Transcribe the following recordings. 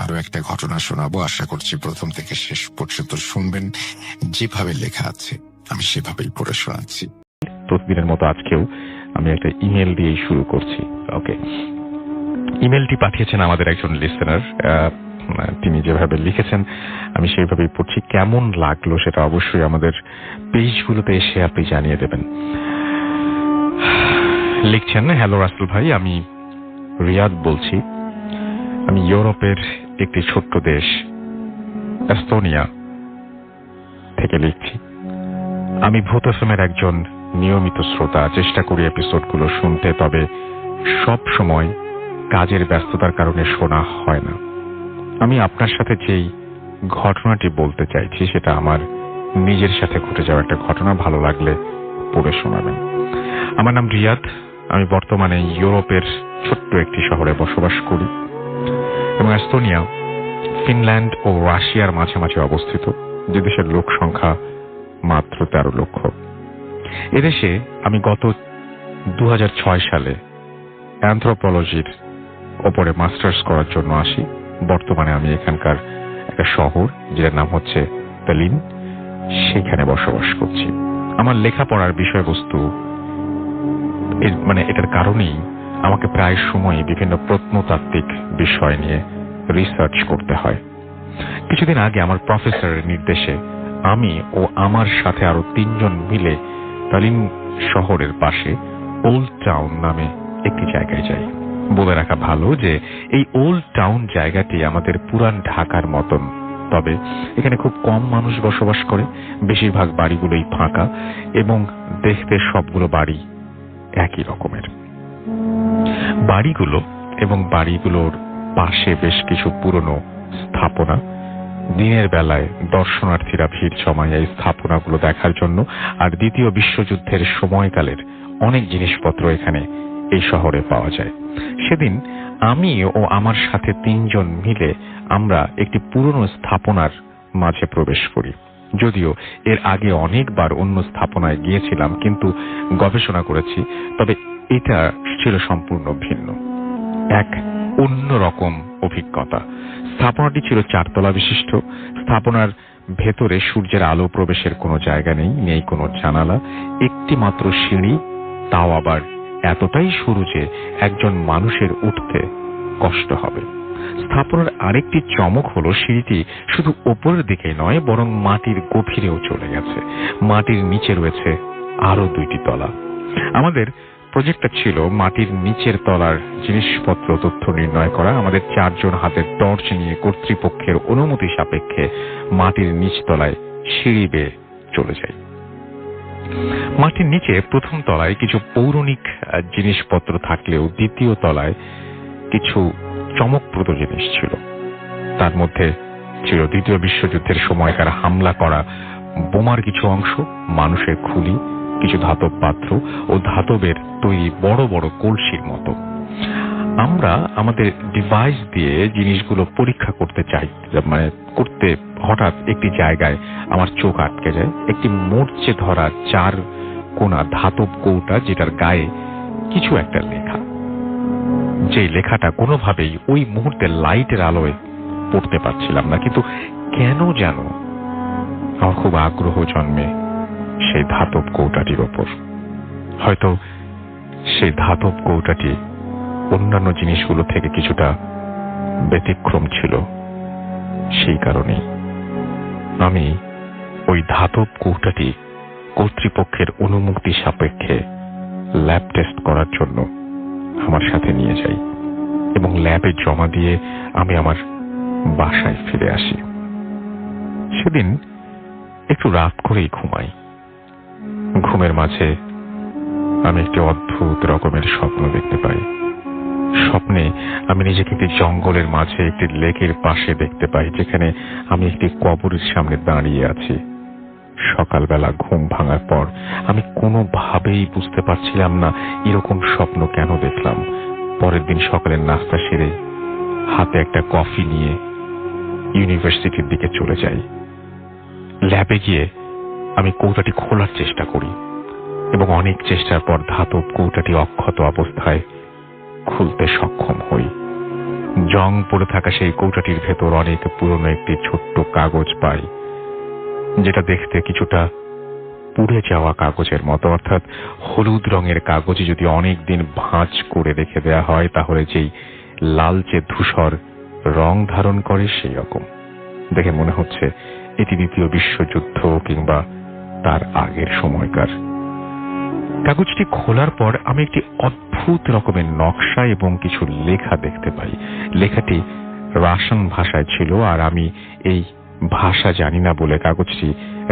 আরো একটা ঘটনা শোনাবো। আশা করছি প্রথম থেকে শেষ পর্যন্ত শুনবেন। যেভাবে লেখা আছে আমি সেভাবেই পড়ে শোনাচ্ছি। প্রতিদিনের মতো আজকেও আমি একটা ইমেল দিয়েই শুরু করছি। ওকে, ইমেলটি পাঠিয়েছেন আমাদের একজন লিসেনার। তিনি যেভাবে লিখেছেন আমি সেইভাবেই পড়ছি। কেমন লাগলো সেটা অবশ্যই আমাদের পেজগুলোতে এসে আপনি জানিয়ে দেবেন। লিখছেন, হ্যালো রাসেল ভাই, আমি রিয়াদ বলছি। আমি ইউরোপের একটি ছোট্ট দেশ এস্তোনিয়া থেকে লিখছি। আমি ভূত এফএমের একজন নিয়মিত শ্রোতা। চেষ্টা করি এপিসোডগুলো শুনতে, তবে সব সময় কাজের ব্যস্ততার কারণে শোনা হয় না। আমি আপনার সাথে যেই ঘটনাটি বলতে চাইছি সেটা আমার নিজের সাথে ঘটে যাওয়া একটা ঘটনা। ভালো লাগলে পড়ে শোনাবেন। আমার নাম রিয়াদ। আমি বর্তমানে ইউরোপের ছোট্ট একটি শহরে বসবাস করি এবং এস্তোনিয়া ফিনল্যান্ড ও রাশিয়ার মাঝামাঝি অবস্থিত, যে দেশের লোক সংখ্যা মাত্র 13 লক্ষ। এদেশে আমি গত 2006 সালে অ্যানথ্রোপোলজির ওপরে মাস্টার্স করার জন্য আসি। বর্তমানে আমি এখানকার একটা শহর যেটার নাম হচ্ছে তালিন, সেখানে বসবাস করছি। আমার লেখাপড়ার বিষয়বস্তু এটার কারণেই আমাকে প্রায় সময় বিভিন্ন প্রত্নতাত্ত্বিক বিষয় নিয়ে রিসার্চ করতে হয়। কিছুদিন আগে আমার প্রফেসরের নির্দেশে আমি ও আমার সাথে আরো 3 জন মিলে তালিন শহরের পাশে ওল্ড টাউন নামে একটি জায়গায় যাই। বলে রাখা ভালো যে এই ওল্ড টাউন জায়গাটি আমাদের পুরান ঢাকার মতন, তবে এখানে খুব কম মানুষ বসবাস করে। বেশিরভাগ বাড়িগুলোই ফাঁকা এবং দেখতে সবগুলো বাড়ি একই রকমের। বাড়িগুলো এবং বাড়িগুলোর পাশে বেশ কিছু পুরনো স্থাপনা। দিনের বেলায় দর্শনার্থীরা ভিড় জমায় এই স্থাপনাগুলো দেখার জন্য। আর দ্বিতীয় বিশ্বযুদ্ধের সময়কালের অনেক জিনিসপত্র এখানে এই শহরে পাওয়া যায়। সেদিন আমি ও আমার সাথে 3 জন মিলে আমরা একটি পুরনো স্থাপনার মাঝে প্রবেশ করি। যদিও এর আগে অনেকবার অন্য স্থাপনায় গিয়েছিলাম, কিন্তু গবেষণা করেছি, তবে এটা ছিল সম্পূর্ণ ভিন্ন, এক অন্যরকম অভিজ্ঞতা। স্থাপনাটি ছিল 4 তলা বিশিষ্ট। স্থাপনার ভেতরে সূর্যের আলো প্রবেশের কোনো জায়গা নেই কোনো জানালা, একটি মাত্র সিঁড়ি, তাও আবার এতটাই সরু যে একজন মানুষের উঠতে কষ্ট হবে। স্থাপনার আরেকটি চমক হলো সিঁড়িটি শুধু ওপরের দিকে নয়, বরং মাটির গভীরেও চলে গেছে। মাটির নিচে রয়েছে আরো 2টি তলা। আমাদের প্রজেক্টটা ছিল মাটির নিচের তলার জিনিসপত্র তথ্য নির্ণয় করা। আমাদের 4 জন হাতের টর্চ নিয়ে কর্তৃপক্ষের অনুমতি সাপেক্ষে মাটির নিচ তলায় সিঁড়ি বেয়ে চলে যাই। মাটির নিচে প্রথম তলায় কিছু পৌরাণিক জিনিসপত্র থাকলেও দ্বিতীয় তলায় কিছু চমকপ্রদ জিনিস ছিল। তার মধ্যে ছিল দ্বিতীয় বিশ্বযুদ্ধের সময়কার হামলা করা বোমার কিছু অংশ, মানুষের খুলি, কিছু ধাতব পাত্র ও ধাতবের তৈরি বড় বড় কলসির মতো। আমরা আমাদের ডিভাইস দিয়ে জিনিসগুলো পরীক্ষা করতে করতে হঠাৎ একটি জায়গায় আমার চোখ আটকে যায়। একটি মরচে ধরা 4 কোনা ধাতব কৌটা, যেটার গায়ে কিছু একটা লেখা। যে লেখাটা কোনোভাবেই ওই মুহূর্তে লাইটের আলোয় পড়তে পারছিলাম না, কিন্তু কেন যেন আমার খুব আগ্রহ জন্মে সেই ধাতব কৌটাটির ওপর। হয়তো সেই ধাতব কৌটাটি অন্যান্য জিনিসগুলো থেকে কিছুটা ব্যতিক্রম ছিল, সেই কারণে আমি ওই ধাতব কৌটাটি কর্তৃপক্ষের অনুমতি সাপেক্ষে ল্যাব টেস্ট করার জন্য আমার সাথে নিয়ে যাই এবং ল্যাবে জমা দিয়ে আমি আমার বাসায় ফিরে আসি। সেদিন একটু রাত করেই ঘুমাই। ঘুমের মাঝে আমি একটি অদ্ভুত রকমের স্বপ্ন দেখতে পাই। স্বপ্নে আমি নিজেকে একটি জঙ্গলের মাঝে একটি লেকের পাশে দেখতে পাই, যেখানে আমি একটি কবরের সামনে দাঁড়িয়ে আছি। সকালবেলা ঘুম ভাঙার পর আমি কোনোভাবেই বুঝতে পারছিলাম না এরকম স্বপ্ন কেন দেখলাম। পরের দিন সকালের নাস্তা সেরে হাতে একটা কফি নিয়ে ইউনিভার্সিটির দিকে চলে যাই। ল্যাবে গিয়ে আমি কৌটাটি খোলার চেষ্টা করি এবং অনেক চেষ্টার পর ধাতব কৌটাটি অক্ষত অবস্থায় খুলতে সক্ষম হই। জং পড়ে থাকা সেই কৌটাটির ভেতর অনেক পুরনো একটি ছোট্ট কাগজ পাই, যেটা দেখতে কিছুটা পুড়ে যাওয়া কাগজের মতো, অর্থাৎ হলুদ রঙের কাগজে যদি অনেক দিন ভাঁজ করে রেখে দেওয়া হয় তাহলে যেই লালচে ধূসর রং ধারণ করে সেই রকম। দেখে মনে হচ্ছে এটি দ্বিতীয় বিশ্বযুদ্ধ কিংবা তার আগের সময়কার। কাগজটি খোলার পর আমি একটি অদ্ভুত রকমের নকশা এবং কিছু লেখা দেখতে পাই। লেখাটি রাশিয়ান ভাষায় ছিল, আর আমি এই ভাষা জানি না বলে কাগজটি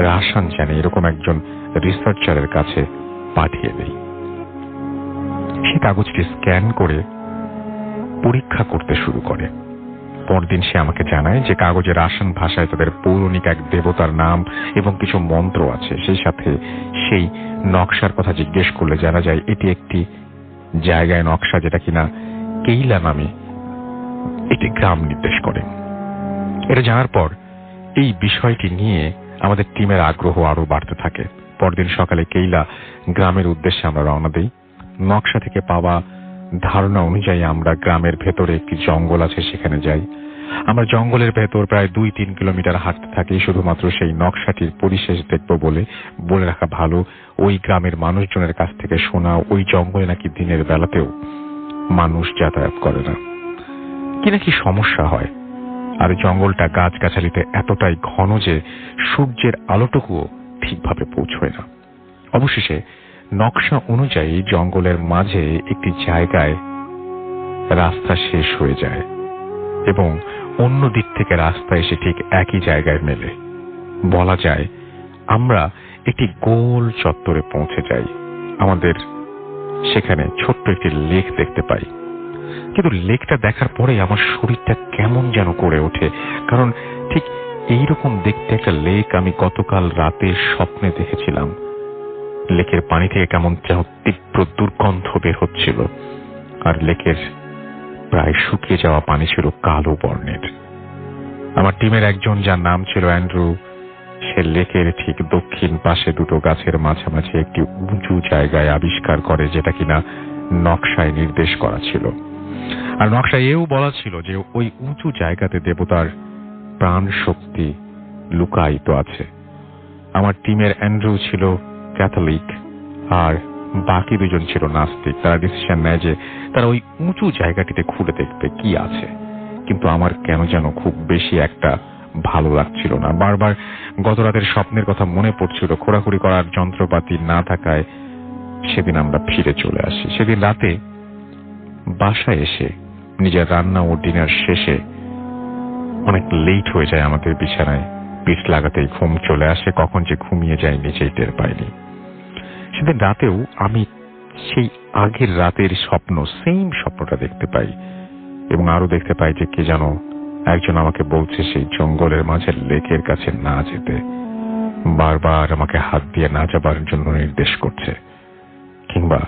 রাশিয়ান জানে এরকম একজন রিসার্চারের কাছে পাঠিয়ে দেই। সে কাগজটি স্ক্যান করে পরীক্ষা করতে শুরু করে। পরদিন সে আমাকে জানায় যে কাগজে রাশিয়ান ভাষায় তাদের পৌরাণিক এক দেবতার নাম এবং কিছু মন্ত্র আছে। সেই সাথে সেই নকশার কথা জিজ্ঞেস করলে জানা যায় এটি একটি জায়গায় নকশা, যেটা কিনা কেইলা নামে একটি গ্রাম নির্দেশ করে। এটা জানার পর এই বিষয়টি নিয়ে আমাদের টিমের আগ্রহ আরো বাড়তে থাকে। পরদিন সকালে কেইলা গ্রামের উদ্দেশ্যে আমরা রওনা দিই। নকশা থেকে পাওয়া ধারণা অনুযায়ী আমরা গ্রামের ভেতরে একটি জঙ্গল আছে, সেখানে যাই। আমরা জঙ্গলের ভেতর প্রায় 2-3 কিলোমিটার হাঁটতে থাকি শুধুমাত্র সেই নকশাটির পরিশেষ দেখব বলে। বলে রাখা ভালো, ওই গ্রামের মানুষজনের কাছ থেকে শোনা ওই জঙ্গলে নাকি দিনের বেলাতেও মানুষ যাতায়াত করে না, কি নাকি সমস্যা হয়। আর জঙ্গলটা গাছগাছালিতে এতটাই ঘন যে সূর্যের আলোটুকুও ঠিকভাবে পৌঁছয় না। অবশেষে নকশা অনুযায়ী জঙ্গলের মাঝে একটি জায়গায় রাস্তা শেষ হয়ে যায় এবং অন্য দিক থেকে রাস্তা এসে ঠিক একই জায়গায় মেলে। বলা যায় আমরা একটি গোল চত্বরে পৌঁছে যাই। আমাদের সেখানে ছোট্ট একটি লেক দেখতে পাই, কিন্তু লেকটা দেখার পরে আমার শরীরটা কেমন যেন করে ওঠে, কারণ ঠিক এইরকম দেখতে একটা লেক আমি গতকাল রাতে স্বপ্নে দেখেছিলাম। লেকের পানি থেকে কেমন যেন তীব্র দুর্গন্ধ বের হচ্ছিল, আর লেকের প্রায় শুকিয়ে যাওয়া পানি ছিল কালো বর্ণের। আমার টিমের একজন, যার নাম ছিল অ্যান্ড্রু, সে লেকের ঠিক দক্ষিণ পাশে দুটো গাছের মাঝামাঝি একটি উঁচু জায়গায় আবিষ্কার করে, যেটা কিনা নকশায় নির্দেশ করা ছিল। আর নকশায় এও বলা ছিল যে ওই উঁচু জায়গাতে দেবতার প্রাণ শক্তি লুকায়িত আছে। আমার টিমের অ্যান্ড্রু ছিল ক্যাথলিক আর বাকি দুজন ছিল নাস্তিক। তারা ডিসিশন নেয় যে তারা ওই উঁচু জায়গাটিতে ঘুরে দেখবে কি আছে, কিন্তু আমার কেন যেন খুব বেশি একটা ভালো লাগছিল না। বারবার গত রাতের স্বপ্নের কথা মনে পড়ছিল। খোঁড়াখুড়ি করার যন্ত্রপাতি না থাকায় সেদিন আমরা ফিরে চলে আসি। সেদিন রাতে বাসায় এসে নিজের রান্না ও ডিনার শেষে অনেক লেট হয়ে যায় আমাদের। বিছানায় পিঠ লাগাতেই ঘুম চলে আসে। কখন যে ঘুমিয়ে যায় নিজেই টের পাইনি। সেদিন রাতেও আমি সেই আগের রাতের সেম স্বপ্নটা দেখতে পাই, এবং আরো দেখতে পাই যে কে যেন একজন আমাকে বলছে সেই জঙ্গলের মাঝে লেকের কাছে না যেতে, বারবার আমাকে হাত দিয়ে না যাবার জন্য নির্দেশ করছে কিংবা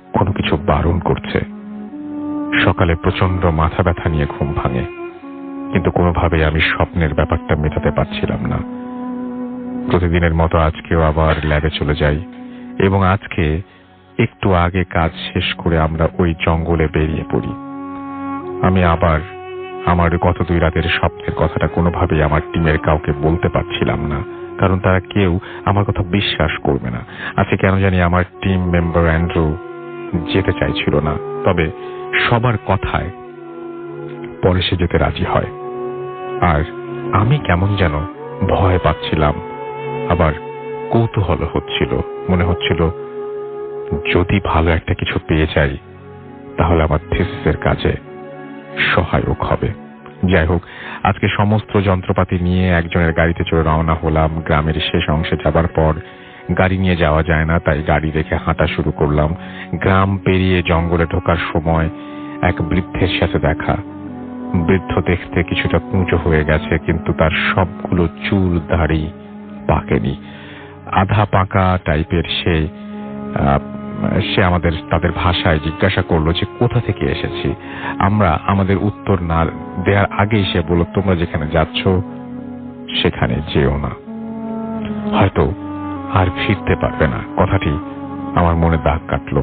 কোনো কিছু বারণ করছে। সকালে প্রচন্ড মাথা ব্যথা নিয়ে ঘুম ভাঙে, কিন্তু কোনোভাবেই আমি স্বপ্নের ব্যাপারটা মেটাতে পারছিলাম না। প্রতিদিনের মতো আজকেও আবার ল্যাবে চলে যাই, এবং আজকে একটু আগে কাজ শেষ করে আমরা ওই জঙ্গলে বেরিয়ে পড়ি। আমি আবার আমার গত 2 রাতের স্বপ্নের কথাটা কোনোভাবেই আমার টিমের কাউকে বলতে পারছিলাম না, কারণ তারা কেউ আমার কথা বিশ্বাস করবে না। আজকে কেন জানি আমার টিম মেম্বার অ্যান্ড্রু যেতে চাইছিল না, তবে সবার কথায় পরে সে যেতে রাজি হয়। আর আমি কেমন যেন ভয় পাচ্ছিলাম, আবার কৌতূহল হচ্ছিল। মনে হচ্ছিল যদি ভালো একটা কিছু পেয়ে যাই তাহলে আমার থিসিসের কাজে সহায়ক হবে। যাই হোক, আজকে সমস্ত যন্ত্রপাতি নিয়ে একজনের গাড়িতে চড়ে রওনা হলাম। গ্রামের শেষ অংশে যাবার পর গাড়ি নিয়ে যাওয়া যায় না, তাই গাড়ি রেখে হাঁটা শুরু করলাম। গ্রাম পেরিয়ে জঙ্গলে ঢোকার সময় এক বৃদ্ধের সাথে দেখা। বৃদ্ধ দেখতে কিছুটা কুঁচো হয়ে গেছে, কিন্তু তার সবগুলো চুল দাড়ি পাকেনি, আধা পাকা টাইপের। সে তাদের ভাষায় জিজ্ঞাসা করলো যে কোথা থেকে এসেছি। আমরা আমাদের উত্তর না দেওয়ার আগেই সে বলল, তোমরা যেখানে যাচ্ছ সেখানে যেও না, হয়তো আর ফিরতে পারবে না। কথাটি আমার মনে দাগ কাটলো।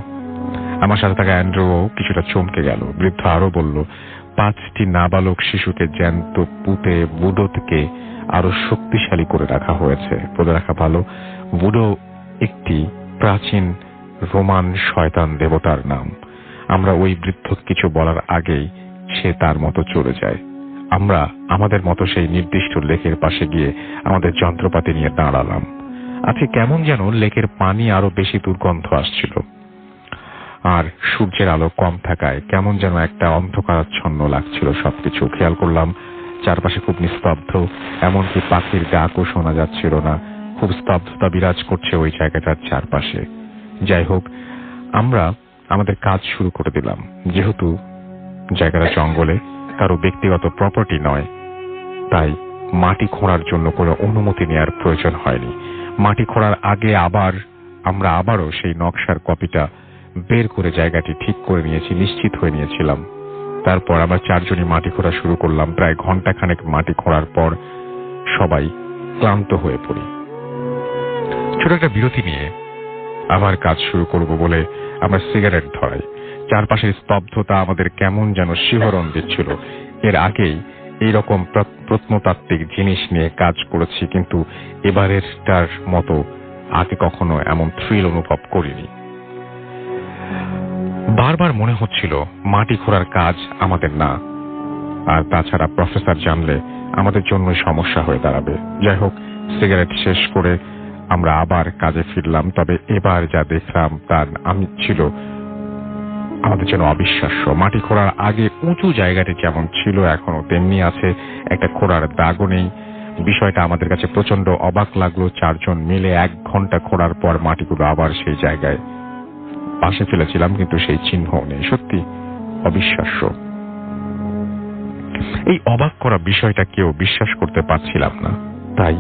আমার সাথে থাকা অ্যান্ড্রুও কিছুটা চমকে গেল। বৃদ্ধ আরো বলল, 5টি নাবালক শিশুকে জ্যান্ত পুঁতে বুডোকে আরো শক্তিশালী করে রাখা হয়েছে। বলে রাখা ভালো, বুডো একটি প্রাচীন রোমান শয়তান দেবতার নাম। আমরা ওই বৃদ্ধ কিছু বলার আগেই সে তার মতো চলে যায়। আমরা আমাদের মতো সেই নির্দিষ্ট লেকের পাশে গিয়ে আমাদের যন্ত্রপাতি নিয়ে দাঁড়ালাম। আজকে কেমন যেন লেকের পানি আরো বেশি দুর্গন্ধ আসছিল, আর সূর্যের আলো কম থাকায় কেমন যেন একটা অন্ধকারাচ্ছন্ন লাগছিল সবকিছু। খেয়াল করলাম চারপাশে খুব নিস্তব্ধ, এমনকি পাখির ডাকও শোনা যাচ্ছিল না। খুব স্তব্ধতা বিরাজ করছে ওই জায়গাটার চারপাশে। যাই হোক, আমরা আমাদের কাজ শুরু করে দিলাম। যেহেতু জায়গাটা জঙ্গলে, কারো ব্যক্তিগত প্রপার্টি নয়, তাই মাটি খোঁড়ার জন্য কোনো অনুমতি নেওয়ার প্রয়োজন হয়নি। মাটি খোঁড়ার আগে আমরা আবারও সেই নকশার কপিটা বের করে জায়গাটি ঠিক করে নিয়েছি, নিশ্চিত হয়ে নিয়েছিলাম। তারপর আমরা 4 জনই মাটি খোঁড়া শুরু করলাম। প্রায় ঘন্টাখানেক মাটি খোঁড়ার পর সবাই ক্লান্ত হয়ে পড়ি। ছোট একটা বিরতি নিয়ে আবার কাজ শুরু করব বলে আমরা সিগারেট ধরাই। চারপাশের স্তব্ধতা আমাদের কেমন যেন শিহরণ দিচ্ছিল। এর আগেই এইরকম প্রত্নতাত্ত্বিক জিনিস নিয়ে কাজ করেছি, কিন্তু এবারেরটার মতো আগে কখনো এমন থ্রিল অনুভব করিনি। বারবার মনে হচ্ছিল মাটি খোঁড়ার কাজ আমাদের না, আর তাছাড়া প্রফেসর জানলে আমাদের জন্য সমস্যা হয়ে দাঁড়াবে। যাই হোক, সিগারেট শেষ করে আমরা আবার কাজে ফিরলাম। তবে এবার যা দেখলাম তার ছিল আমাদের জন্য অবিশ্বাস্য। মাটি খোঁড়ার আগে উঁচু জায়গাটি যেমন ছিল এখনো তেমনি আছে, একটা খোঁড়ার দাগও নেই। বিষয়টা আমাদের কাছে প্রচন্ড অবাক লাগলো। 4 জন মিলে 1 ঘন্টা খোঁড়ার পর মাটিগুলো আবার সেই জায়গায় পাশে ফেলেছিলাম, কিন্তু সেই চিহ্ন নেই। সত্যি অবিশ্বাস্য। এই অবাক করা বিষয়টা কেউ বিশ্বাস করতে পারছিলাম না, তাই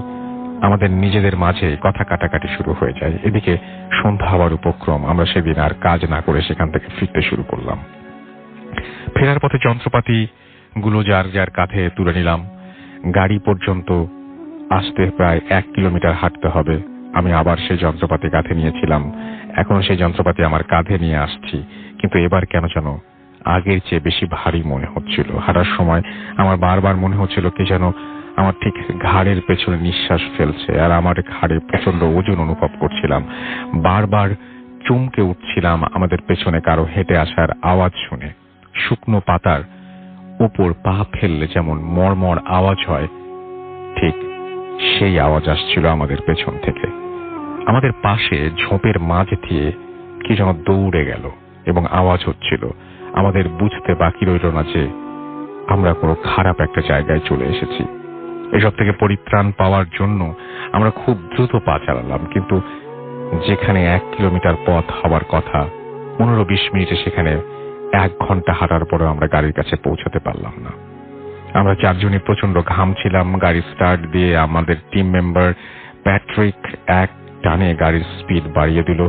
আমাদের নিজেদের মাঝে কথা কাটাকাটি শুরু হয়ে যায়। এদিকে সন্ধ্যা হওয়ার উপক্রম। আমরা সেদিন আর কাজ না করে সেখান থেকে ফিরতে শুরু করলাম। ফেরার পথে যন্ত্রপাতি গুলো যার যার কাঁধে তুলে নিলাম। গাড়ি পর্যন্ত আসতে প্রায় 1 কিলোমিটার হাঁটতে হবে। আমি আবার সেই যন্ত্রপাতি কাঁধে নিয়েছিলাম। এখনো সেই যন্ত্রপাতি আমার কাঁধে নিয়ে আসছি, কিন্তু এবার কেন যেন আগের চেয়ে বেশি ভারী মনে হচ্ছিল। হাঁটার সময় আমার বারবার মনে হচ্ছিল কে যেন আমার ঠিক ঘাড়ের পেছনে নিঃশ্বাস ফেলছে, আর আমার ঘাড়ে প্রচন্ড ওজন অনুভব করছিলাম। বারবার চমকে উঠছিলাম আমাদের পেছনে কারো হেঁটে আসার আওয়াজ শুনে। শুকনো পাতার উপর পা ফেললে যেমন মরমর আওয়াজ হয়, ঠিক সেই আওয়াজ আসছিল আমাদের পেছন থেকে। আমাদের পাশে ঝোপের মাঝ দিয়ে কি যেন দৌড়ে গেল এবং আওয়াজ হচ্ছিল। আমাদের বুঝতে বাকি রইল না যে আমরা কোনো খারাপ একটা জায়গায় চলে এসেছি। এসব থেকে পরিত্রাণ পাওয়ার জন্য আমরা খুব দ্রুত পা চালালাম, কিন্তু যেখানে 1 কিলোমিটার পথ হওয়ার কথা 15-20 মিনিটে সেখানে 1 ঘন্টা হাঁটার পরেও আমরা গাড়ির কাছে পৌঁছাতে পারলাম না। আমরা 4 জনই প্রচন্ড ঘামছিলাম। গাড়ি স্টার্ট দিয়ে আমাদের টিম মেম্বার প্যাট্রিক এক টানে গাড়ির স্পিড বাড়িয়ে দিল।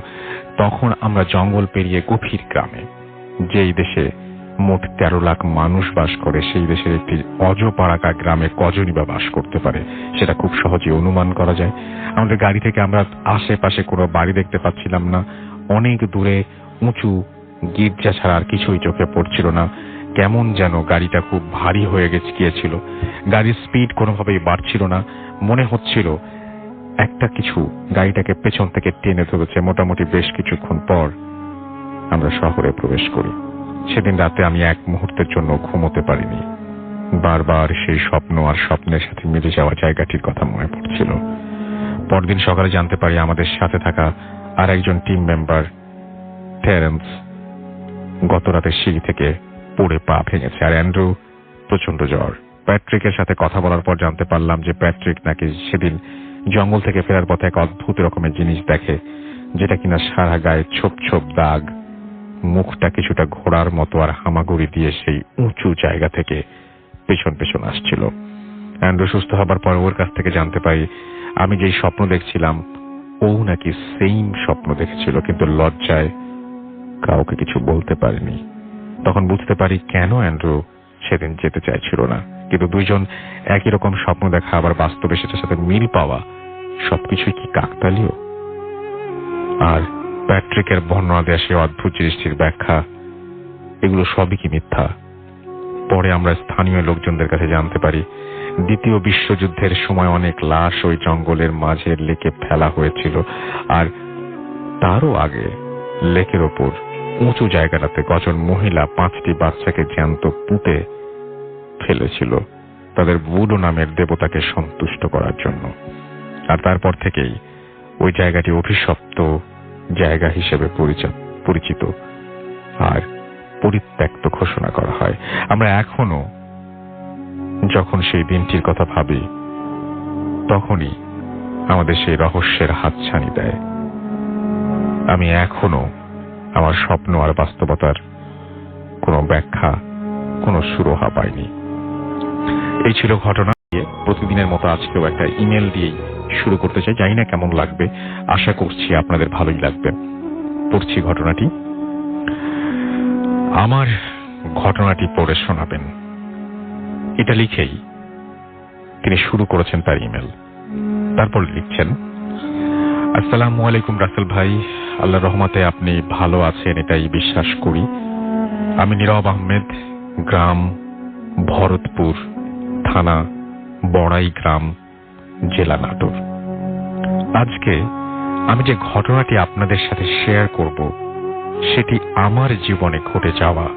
তখন আমরা জঙ্গল পেরিয়ে গভীর গ্রামে, যেই দেশে মোট 13 লাখ মানুষ বাস করে, সেই দেশের একটি অজপাড়াকা গ্রামে কজনই বা বাস করতে পারে সেটা খুব সহজে অনুমান করা যায়। আমাদের গাড়ি থেকে আমরা আশেপাশে কোনো বাড়ি দেখতে পাচ্ছিলাম না। অনেক দূরে উঁচু গির্জা ছাড়া আর কিছুই চোখে পড়ছিল না। কেমন যেন গাড়িটা খুব ভারী হয়ে গিয়েছিল। গাড়ির স্পিড কোনোভাবেই বাড়ছিল না। মনে হচ্ছিল একটা কিছু গাড়িটাকে পেছন থেকে টেনে ধরেছে। মোটামুটি বেশ কিছুক্ষণ পর আমরা শহরে প্রবেশ করি। সেদিন রাতে আমি 1 মুহূর্তের জন্য ঘুমোতে পারিনি। বারবার সেই স্বপ্ন আর স্বপ্নের সাথে মিলে যাওয়া জায়গাটির কথা মনে পড়ছিল। পরদিন সকালে জানতে পারি আমাদের সাথে থাকা আর একজন টিম মেম্বার টেরেন্স গত রাতে সিঁড়ি থেকে পড়ে পা ভেঙেছে, আর অ্যান্ড্রু প্রচন্ড জ্বর। প্যাট্রিকের সাথে কথা বলার পর জানতে পারলাম যে প্যাট্রিক নাকি সেদিন জঙ্গল থেকে ফেরার পথে এক অদ্ভুত রকমের জিনিস দেখে, যেটা কিনা সারা গায়ে ছোপ ছোপ দাগ, মুখটা কিছুটা ঘোড়ার মতো, আর হামাগুড়ি দিয়ে সেই উঁচু জায়গা থেকে পেছন পেছন আসছিল। অ্যান্ড্রু সুস্থ হবার পর ওর কাছ থেকে জানতে পারি আমি যেই স্বপ্ন দেখছিলাম ও নাকি সেম স্বপ্ন দেখেছিল, কিন্তু লজ্জায় কাউকে কিছু বলতে পারেনি। তখন বুঝতে পারি কেন অ্যান্ড্রু সেদিন যেতে চাইছিল না। কিন্তু 2 জন একই রকম স্বপ্ন দেখা, আবার বাস্তবে সেটার সাথে মিল পাওয়া, সবকিছুই কি কাকতালীয়? আর প্যাট্রিকের বর্ণনা দেওয়া সেই অদ্ভুত জিনিসটির ব্যাখ্যা, এগুলো সবই কি মিথ্যা? পরে আমরা স্থানীয় লোকজনদের কাছে জানতে পারি, দ্বিতীয় বিশ্বযুদ্ধের সময় অনেক লাশ ওই জঙ্গলের মাঝের লেকে ফেলা হয়েছিল, আর তারও আগে লেকের ওপর উঁচু জায়গাটাতে কজন মহিলা 5টি বাচ্চাকে জ্যান্ত পুঁতে ফেলেছিল তাদের বুডো নামের দেবতাকে সন্তুষ্ট করার জন্য। আর তারপর থেকেই ওই জায়গাটি অভিশপ্ত জায়গা হিসেবে পরিচিত আর পরিত্যক্ত ঘোষণা করা হয়। আমরা এখনো যখন সেই দিনটির কথা ভাবি, তখনই আমাদের সেই রহস্যের হাতছানি দেয়। আমি এখনো আমার স্বপ্ন আর বাস্তবতার কোনো ব্যাখ্যা, কোনো সুরাহা পাইনি। এই ছিল ঘটনা। প্রতিদিনের মতো আজকেও একটা ইমেল দিয়েই শুরু করতে চাই। জানি না কেমন লাগবে, আশা করছি আপনাদের ভালোই লাগবে। পড়ছি ঘটনাটি। আমার ঘটনাটি পড়ে শোনাবেন, এটা লিখেই তিনি শুরু করেছেন তার ইমেল। তারপর লিখছেন, আসসালামু আলাইকুম রাসেল ভাই, আল্লাহর রহমতে আপনি ভালো আছেন এটাই বিশ্বাস করি। আমি নীরব আহমেদ, গ্রাম ভরতপুর, থানা বড়াই গ্রাম, জেলা নাটোর। আজকে আমি যে ঘটনাটি আপনাদের সাথে শেয়ার করব, সেটি আমার জীবনে ঘটে যাওয়া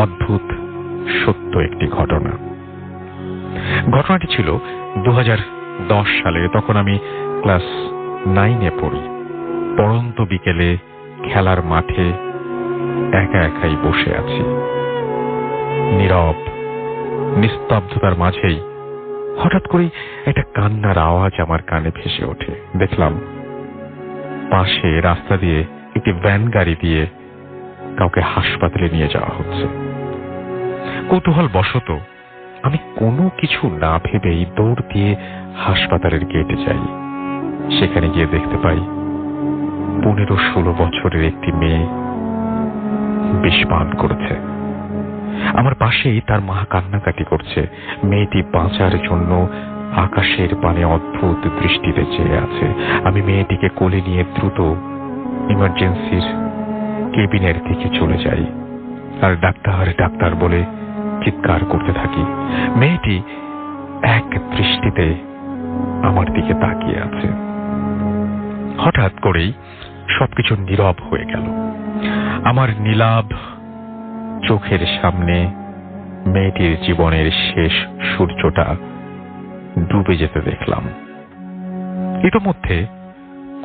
অদ্ভুত সত্য একটি ঘটনা। ঘটনাটি ছিল 2010 সালে। তখন আমি ক্লাস 9-এ পড়ি। পড়ন্ত বিকেলে খেলার মাঠে একা একাই বসে আছি। নীরব নিস্তব্ধতার মাঝেই হঠাৎ করেই একটা কান্নার আওয়াজ আমার কানে ভেসে ওঠে। দেখলাম পাশে রাস্তা দিয়ে একটি ভ্যান গাড়ি দিয়ে কাউকে হাসপাতালে নিয়ে যাওয়া হচ্ছে। কৌতূহল বশত আমি কোনো কিছু না ভেবেই দৌড় দিয়ে হাসপাতালের গেটে যাই। সেখানে গিয়ে দেখতে পাই 15-16 বছরের একটি মেয়ে বিষ পান করেছে। আমার পাশেই তার মা কান্নাকাটি করছে। মেয়েটি বাঁচার জন্য আকাশের পানে অদ্ভুত দৃষ্টিতে চেয়ে আছে। আমি মেয়েটিকে কোলে নিয়ে দ্রুত ইমার্জেন্সির কেবিনের দিকে চলে যাই আর ডাক্তার ডাক্তার বলে চিৎকার করতে থাকি। মেয়েটি এক দৃষ্টিতে আমার দিকে তাকিয়ে আছে। হঠাৎ করেই সবকিছু নীরব হয়ে গেল। আমার নীলাভ চোখের সামনে মেয়েটির জীবনের শেষ সূর্যটা ডুবে যেতে দেখলাম। ইতোমধ্যে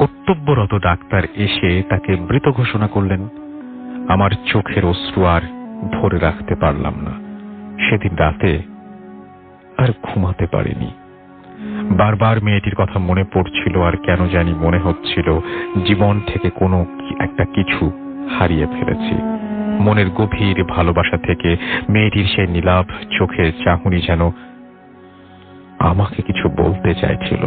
কর্তব্যরত ডাক্তার এসে তাকে মৃত ঘোষণা করলেন। আমার চোখের অশ্রু আর ধরে রাখতে পারলাম না। সেদিন রাতে আর ঘুমাতে পারিনি। বারবার মেয়েটির কথা মনে পড়ছিল, আর কেন জানি মনে হচ্ছিল জীবন থেকে কোনো একটা কিছু হারিয়ে ফেলেছি। মনের গভীর ভালোবাসা থেকে মেয়েটির সেই নীলাভ চোখের চাহনি যেন আমাকে কিছু বলতে চাইছিল।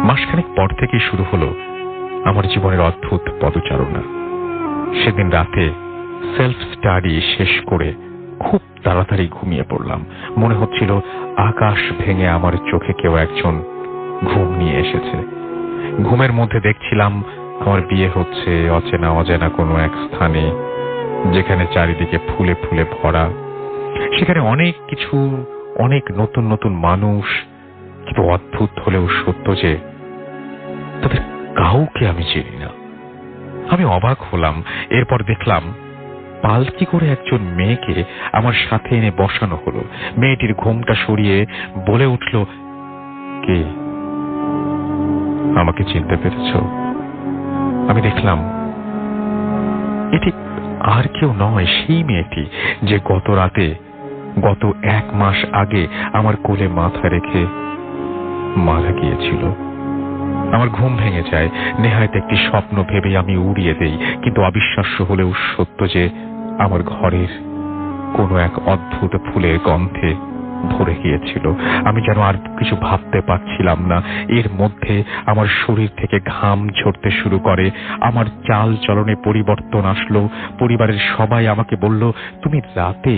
মাসখানেক পর থেকে শুরু হলো আমার জীবনের অদ্ভুত পদচারণা। সেদিন রাতে সেলফ স্টাডি শেষ করে খুব তাড়াতাড়ি ঘুমিয়ে পড়লাম। মনে হচ্ছিল আকাশ ভেঙে আমার চোখে কেউ একজন ঘুম নিয়ে এসেছে। ঘুমের মধ্যে দেখছিলাম আমার বিয়ে হচ্ছে অচেনা অজানা কোনো এক স্থানে, যেখানে চারিদিকে ফুলে ফুলে ভরা। সেখানে অনেক কিছু, অনেক নতুন নতুন মানুষ। কিন্তু অদ্ভুত হলেও সত্য যে তাদের কাউকে আমি চিনি না। আমি অবাক হলাম। এরপর দেখলাম পালকি করে একজন মেয়েকে আমার সাথে এনে বসানো হলো। মেয়েটির ঘুমটা সরিয়ে বলে উঠল, কে? আমাকে চিনতে পেরেছ? আমি দেখলাম এটি আর কেউ নয়, সেই মেয়েটি যে গত রাতে, গত 1 মাস আগে আমার কোলে মাথা রেখে মারা গিয়েছিল। আমার ঘুম ভেঙে যায়। নেহায়েত একটি স্বপ্ন ভেবে আমি উড়িয়ে দেই। কিন্তু অবিশ্বাস্য হলেও সত্য যে আমার ঘরের কোনো এক অদ্ভুত ফুলের গন্ধে ভরে গিয়েছিল। আমি যেন আর কিছু ভাবতে পারছিলাম না। এর মধ্যে আমার শরীর থেকে ঘাম ঝরতে শুরু করে। আমার চাল চলনে পরিবর্তন আসলো। পরিবারের সবাই আমাকে বলল, তুমি রাতে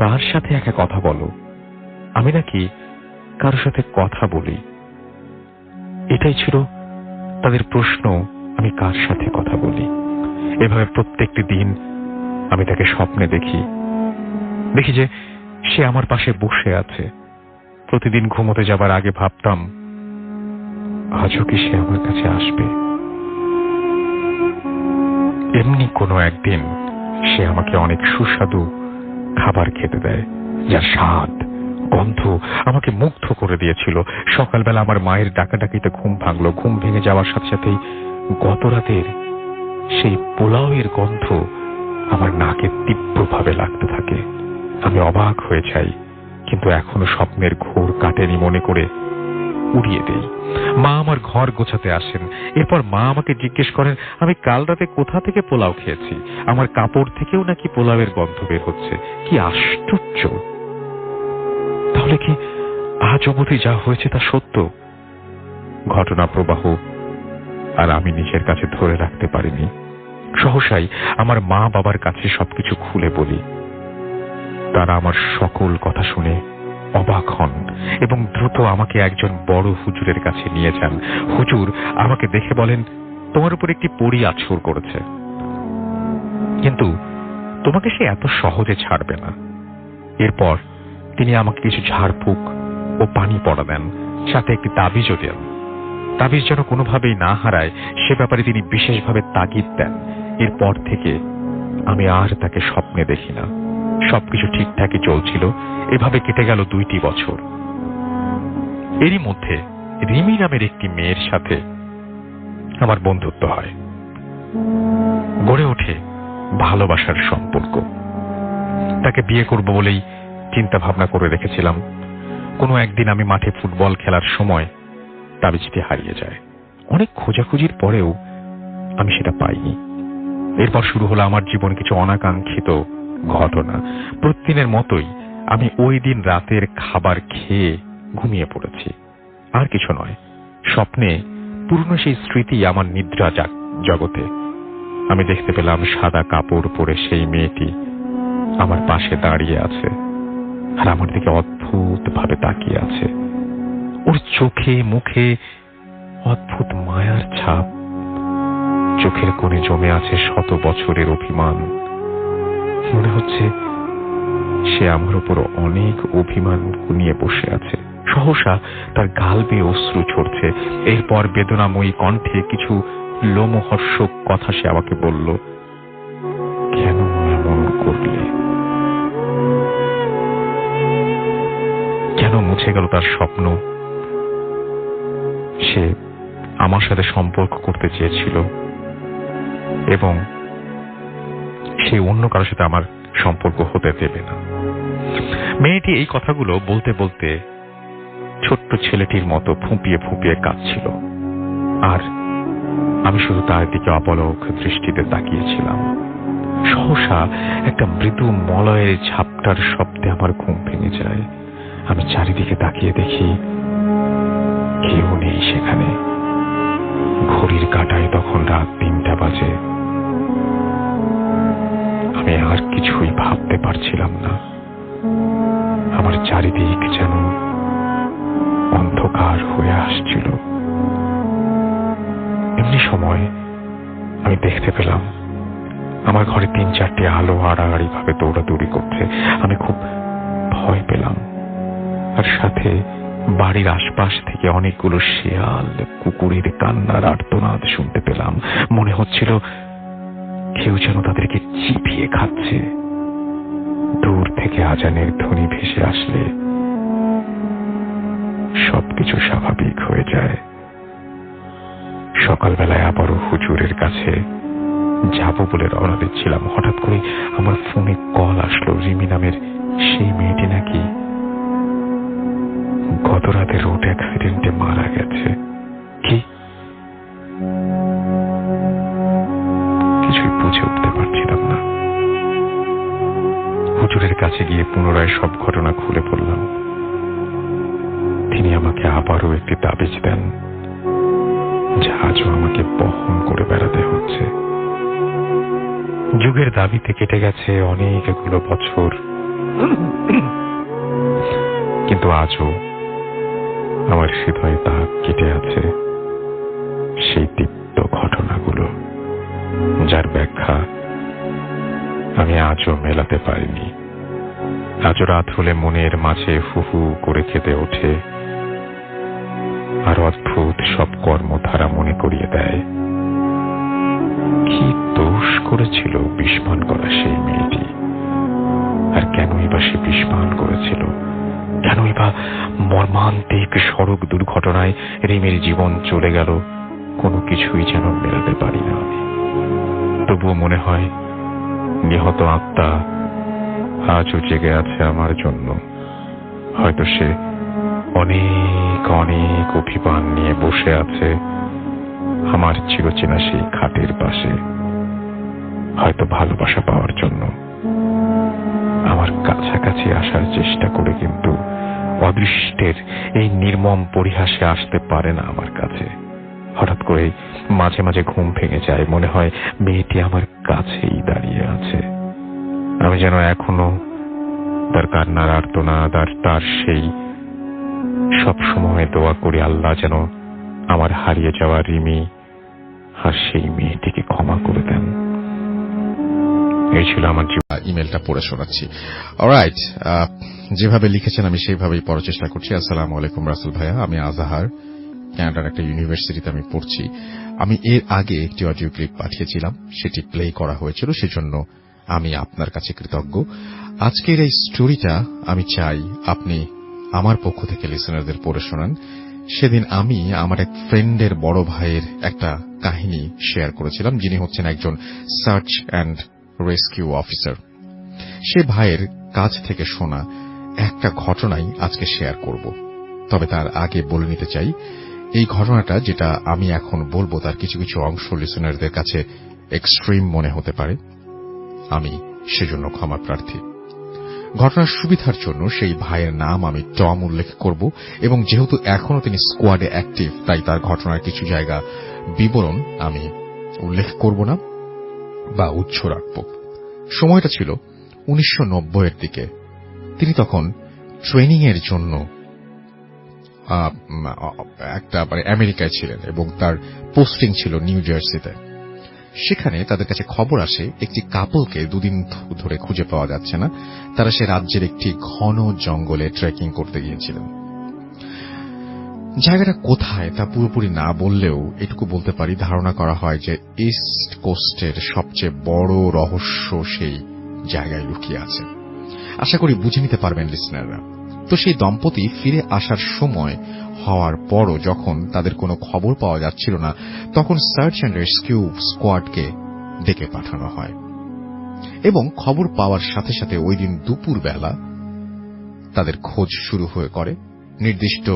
কার সাথে একা কথা বলো? আমি নাকি কারোর সাথে কথা বলি। এটাই ছিল তাদের প্রশ্ন, আমি কার সাথে কথা বলি। এভাবে প্রত্যেকটি দিন আমি তাকে স্বপ্নে দেখি। দেখি যে সে আমার পাশে বসে আছে। প্রতিদিন ঘুমোতে যাবার আগে ভাবতাম, আজও কি সে আমার কাছে আসবে? এমনি কোনো একদিন সে আমাকে অনেক সুস্বাদু খাবার খেতে দেয়, যার স্বাদ গন্ধ আমাকে মুগ্ধ করে দিয়েছিল। সকালবেলা আমার মায়ের ডাকাডাকিতে ঘুম ভাঙলো। ঘুম ভেঙে যাওয়ার সাথে সাথেই গত রাতের সেই পোলাওয়ের গন্ধ আমার নাকে তীব্রভাবে লাগতে থাকে। আমি অবাক হয়ে যাই, কিন্তু এখনো স্বপ্নের ঘোর কাটেনি মনে করে উড়িয়ে দেই। মা আমার ঘর গোছাতে আসেন। এরপর মা আমাকে জিজ্ঞেস করেন আমি কাল রাতে কোথা থেকে পোলাও খেয়েছি। আমার কাপড় থেকেও নাকি পোলাওয়ের গন্ধ বের হচ্ছে। কি আশ্চর্য! তাহলে কি আজ অবধি যা হয়েছে তা সত্য? ঘটনা প্রবাহ আর আমি নিজের কাছে ধরে রাখতে পারিনি। সহসাই আমার মা বাবার কাছে সবকিছু খুলে বলি। তারা আমার সকল কথা শুনে অবাক হন এবং দ্রুত আমাকে একজন বড় হুজুরের কাছে নিয়ে যান। হুজুর আমাকে দেখে বলেন, তোমার উপর একটি পরী আছর করেছে, কিন্তু তোমাকে সে এত সহজে ছাড়বে না। এরপর তিনি আমাকে কিছু ঝাড়ফুঁক ও পানি পড়া দেন, সাথে একটি তাবিজও দেন। তাবিজ যেন কোনোভাবেই না হারায় সে ব্যাপারে তিনি বিশেষভাবে তাগিদ দেন। এরপর থেকে আমি আর তাকে স্বপ্নে দেখি না। সবকিছু ঠিকঠাকই চলছিল। এভাবে কেটে গেল 2টি বছর। এরই মধ্যে রিমি নামের একটি মেয়ের সাথে আমার বন্ধুত্ব হয়। গড়ে ওঠে ভালোবাসার সম্পর্ক। তাকে বিয়ে করব বলেই চিন্তা ভাবনা করে রেখেছিলাম। কোনো একদিন আমি মাঠে ফুটবল খেলার সময় তাবিজটি হারিয়ে যায়। অনেক খোঁজাখুঁজির পরেও আমি সেটা পাইনি। এরপর শুরু হলো আমার জীবনে কিছু অনাকাঙ্ক্ষিত ঘটনা। প্রতিদিনের মতোই আমি ওই দিন রাতের খাবার খেয়ে ঘুমিয়ে পড়েছি। আর কিছু নয়, স্বপ্নে পুরনো সেই স্মৃতি আমার নিদ্রা জগতে। আমি দেখতে পেলাম সাদা কাপড় পরে সেই মেয়েটি আমার পাশে দাঁড়িয়ে আছে আর আমার দিকে অদ্ভুত ভাবে তাকিয়ে আছে। ওর চোখে মুখে অদ্ভুত মায়ার ছাপ। চোখের কোণে জমে আছে শত বছরের অভিমান। মনে হচ্ছে সে আমার উপর অনেক অভিমান নিয়ে বসে আছে। সহসা তার গাল বেয়ে অশ্রু ঝরছে। এরপর বেদনাময়ী কণ্ঠে কিছু লোমহর্ষক কথা সে আমাকে বলল, কেন এমন করলে? কেন মুছে গেল তার স্বপ্ন? সে আমার সাথে সম্পর্ক করতে চেয়েছিল এবং সে অন্য কারোর সাথে আমার সম্পর্ক হতে দেবে না। মেয়েটি এই কথাগুলো বলতে বলতে ছোট্ট ছেলেটির মতো ফুঁপিয়ে ফুঁপিয়ে কাঁদছিল, আর আমি শুধু তার দিকে অপলক দৃষ্টিতে তাকিয়েছিলাম। সহসা একটা মৃদু মলয়ের ঝাপটার শব্দে আমার ঘুম ভেঙে যায়। আমি চারিদিকে তাকিয়ে দেখি কেউ নেই সেখানে। ঘড়ির কাঁটায় তখন রাত 3টা বাজে। আমি আর কিছুই ভাবতে পারছিলাম না। আমার চারিদিক যেন অন্ধকার হয়ে আসছিল। এমনি সময় আমি দেখতে পেলাম আমার ঘরে 3-4টি আলো আড়াআড়ি ভাবে দৌড়াদৌড়ি করছে। আমি খুব ভয় পেলাম, আর সাথে বাড়ির আশপাশ থেকে অনেকগুলো শেয়াল কুকুরের কান্নার আর্তনাদ শুনতে পেলাম। মনে হচ্ছিল কেউ যেন তাদেরকে চিবিয়ে খাচ্ছে। দূর থেকে আজানের ধ্বনি ভেসে আসলে সবকিছু স্বাভাবিক হয়ে যায়। সকালবেলায় আবারও হুজুরের কাছে যাব বলে রওনা দিচ্ছিলাম। হঠাৎ করে আমার ফোনে কল আসলো। রিমি নামের সেই মেয়েটি নাকি গত রাতে রোড অ্যাক্সিডেন্টে মারা গেছে। কি? কিছুই বুঝে উঠতে পারছিলাম না। হুজুরের কাছে গিয়ে পুনরায় সব ঘটনা খুলে বললাম। তিনি আমাকে আবারও একটি তাবিজ দেন, যা আজও আমাকে বহন করে বেড়াতে হচ্ছে। যুগের দাবিতে কেটে গেছে অনেকগুলো বছর, কিন্তু আজও আমার হৃদয়ে তা কেটে আছে সেই দীপ্ত ঘটনাগুলো, যার ব্যাখ্যা আমি আজও মেলাতে পারিনি। আজ রাত হলে মনের মাঝে হু হু করে কেঁদে ওঠে, আর অদ্ভুত সব কর্মধারা মনে করিয়ে দেয় কি দোষ করেছিল বিষপান করা সেই মেয়েটি, আর কেনই বা সে বিষপান করেছিল, কেনই বা মর্মান্তিক সড়ক দুর্ঘটনায় রিমির জীবন চলে গেল, কোনো কিছুই যেন মেলাতে পারি না আমি। তবুও মনে হয় নিহত আত্মা আজও জেগে আছে আমার জন্য। হয়তো সে অনেক অনেক অভিমান নিয়ে বসে আছে আমার চিরচেনা সেই খাটের পাশে, হয়তো ভালোবাসা পাওয়ার জন্য আমার কাছাকাছি আসার চেষ্টা করে, কিন্তু অদৃষ্টের এই নির্মম পরিহাসে আসতে পারে না আমার কাছে। হঠাৎ করে মাঝে মাঝে ঘুম ভেঙে যায়, মনে হয় মেয়েটি আমার কাছেই দাঁড়িয়ে আছে। আমি যেন এখনো তার কান্নার আর্তনাদ আর তার সেই সব সময় দোয়া করি আল্লাহ যেন আমার হারিয়ে যাওয়া রিমি আর সেই মেয়েটিকে ক্ষমা করে দেন। এই ছিল আমার ইমেলটা পড়ে শোনাচ্ছি। অলরাইট, যেভাবে লিখেছেন আমি সেইভাবেই পড়ার চেষ্টা করছি। আসসালামু আলাইকুম রাসেল ভাইয়া, আমি আজাহার, কানাডার একটা ইউনিভার্সিটিতে আমি পড়ছি। আমি এর আগে একটি অডিও ক্লিপ পাঠিয়েছিলাম, সেটি প্লে করা হয়েছিল, সেজন্য আমি আপনার কাছে কৃতজ্ঞ। আজকের এই স্টোরিটা আমি চাই আপনি আমার পক্ষ থেকে লিসেনারদের পড়ে শোনান। সেদিন আমি আমার এক ফ্রেন্ডের বড় ভাইয়ের একটা কাহিনী শেয়ার করেছিলাম, যিনি হচ্ছেন একজন সার্চ অ্যান্ড রেস্কিউ অফিসার। সে ভাইয়ের কাছ থেকে শোনা একটা ঘটনাই আজকে শেয়ার করব। তবে তার আগে বলে নিতে চাই, এই ঘটনাটা যেটা আমি এখন বলবো তার কিছু কিছু অংশ লিসেনারদের কাছে এক্সট্রিম মনে হতে পারে, আমি সেজন্য ক্ষমা প্রার্থী। ঘটনার সুবিধার জন্য সেই ভাইয়ের নাম আমি টম উল্লেখ করব, এবং যেহেতু এখনো তিনি স্কোয়াডে অ্যাক্টিভ, তাই তার ঘটনার কিছু জায়গা বিবরণ আমি উল্লেখ করব না বা উৎস রাখব। সময়টা ছিল 1990-এর দিকে। তিনি তখন ট্রেনিং এর জন্য একটা আমেরিকায় ছিলেন এবং তার পোস্টিং ছিল নিউ জার্সিতে। সেখানে তাদের কাছে খবর আসে একটি কাপলকে দুদিন ধরে খুঁজে পাওয়া যাচ্ছে না। তারা সে রাজ্যের একটি ঘন জঙ্গলে ট্রেকিং করতে গিয়েছিলেন। জায়গাটা কোথায় তা পুরোপুরি না বললেও এটুকু বলতে পারি, ধারণা করা হয় যে ইস্ট কোস্টের সবচেয়ে বড় রহস্য সেই জায়গায় লুকিয়ে আছে। আশা করি বুঝে নিতে পারবেন লিসনাররা। তো সেই দম্পতি ফিরে আসার সময় হওয়ার পরও যখন তাদের কোনো খবর পাওয়া যাচ্ছিল না, তখন সার্চ অ্যান্ড রেস্কিউ স্কোয়াডকে ডেকে পাঠানো হয় এবং খবর পাওয়ার সাথে সাথে ওই দিন দুপুর বেলা তাদের খোঁজ শুরু করে। নির্দিষ্ট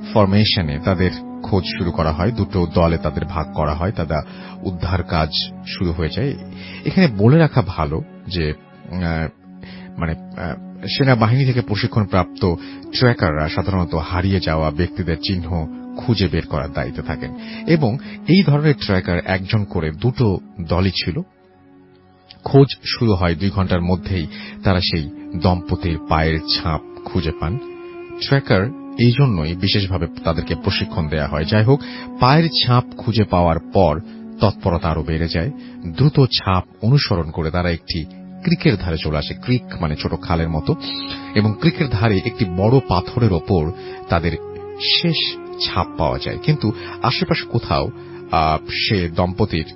ফরমেশনে তাদের খোঁজ শুরু করা হয়, দুটো দলে তাদের ভাগ করা হয়, তাদের উদ্ধার কাজ শুরু হয়ে যায়। এখানে বলে রাখা ভালো যে সেনাবাহিনী থেকে প্রশিক্ষণপ্রাপ্ত ট্র্যাকাররা সাধারণত হারিয়ে যাওয়া ব্যক্তিদের চিহ্ন খুঁজে বের করার দায়িত্বে থাকেন, এবং এই ধরনের ট্র্যাকার একজন করে দুটো দলই ছিল। খোঁজ শুরু হয় 2 ঘন্টার মধ্যেই তারা সেই দম্পতির পায়ের ছাপ খুঁজে পান। ট্র্যাকার এই জন্যই বিশেষভাবে তাদেরকে প্রশিক্ষণ দেওয়া হয়। যাই হোক, পায়ের ছাপ খুঁজে পাওয়ার পর তৎপরতা আরো বেড়ে যায়। দ্রুত ছাপ অনুসরণ করে তারা একটি ক্রিকের ধারে চলে আসে। ক্রিক মানে ছোট খালের মতো, এবং ক্রিকের ধারে একটি বড় পাথরের ওপর তাদের শেষ ছাপ পাওয়া যায়, কিন্তু আশেপাশে কোথাও সে দম্পতির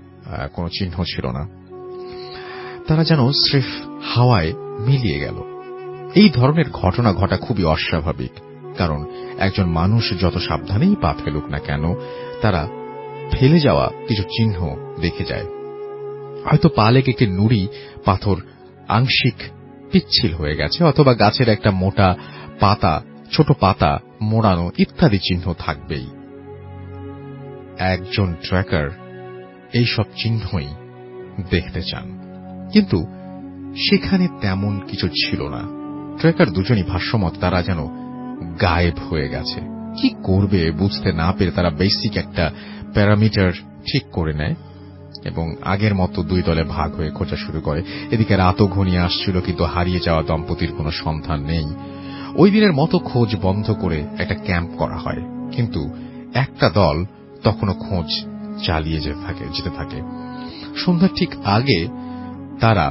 কোনো চিহ্ন ছিল না। তারা যেন স্রেফ হাওয়ায় মিলিয়ে গেল। এই ধরনের ঘটনা ঘটা খুবই অস্বাভাবিক, কারণ একজন মানুষ যত সাবধানেই পা ফেলুক না কেন, তারা ফেলে যাওয়া কিছু চিহ্ন দেখে যায়। হয়তো পা লেগে একটি নুড়ি পাথর আংশিক পিচ্ছিল হয়ে গেছে, অথবা গাছের একটা মোটা পাতা, ছোট পাতা মোড়ানো ইত্যাদি চিহ্ন থাকবেই। একজন ট্র্যাকার এই সব চিহ্নই দেখতে চান, কিন্তু সেখানে তেমন কিছু ছিল না। ট্র্যাকার দুজনই ভাষ্যমত তারা যেন গায়েব হয়ে গেছে। কি করবে বুঝতে না পেরে তারা বেসিক একটা প্যারামিটার ঠিক করে নেয় এবং আগের মতো 2 দলে ভাগ হয়ে খোঁজা শুরু করে। এদিকে রাতও ঘনিয়ে আসছিল, কিন্তু হারিয়ে যাওয়া দম্পতির কোনো সন্ধান নেই। ওই দিনের মতো খোঁজ বন্ধ করে একটা ক্যাম্প করা হয়, কিন্তু একটা দল তখনও খোঁজ চালিয়ে যেতে থাকে। সন্ধ্যার ঠিক আগে তারা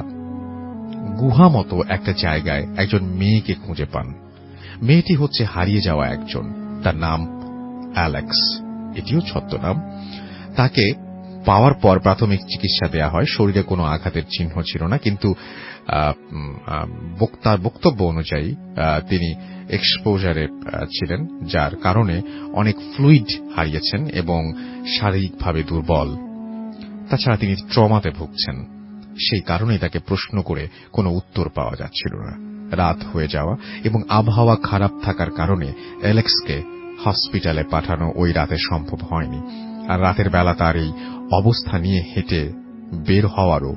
গুহা মতো একটা জায়গায় একজন মেয়েকে খুঁজে পান। মেয়েটি হচ্ছে হারিয়ে যাওয়া একজন, তার নাম অ্যালেক্স, এটিও ছদ্মনাম। তাকে পাওয়ার পর প্রাথমিক চিকিৎসা দেয়া হয়। শরীরে কোনো আঘাতের চিহ্ন ছিল না, কিন্তু তার বক্তব্য অনুযায়ী তিনি এক্সপোজারে ছিলেন, যার কারণে অনেক ফ্লুইড হারিয়েছেন এবং শারীরিকভাবে দুর্বল। তাছাড়া তিনি ট্রমাতে ভুগছেন। সেই কারণেই তাকে প্রশ্ন করে কোনো উত্তর পাওয়া যাচ্ছিল না। রাত হয়ে যাওয়া এবং আবহাওয়া খারাপ থাকার কারণে অ্যালেক্সকে হসপিটালে পাঠানো ওই রাতে সম্ভব হয়নি। আর রাতের বেলা তার এই অবস্থা নিয়ে হেঁটে বের হওয়ারও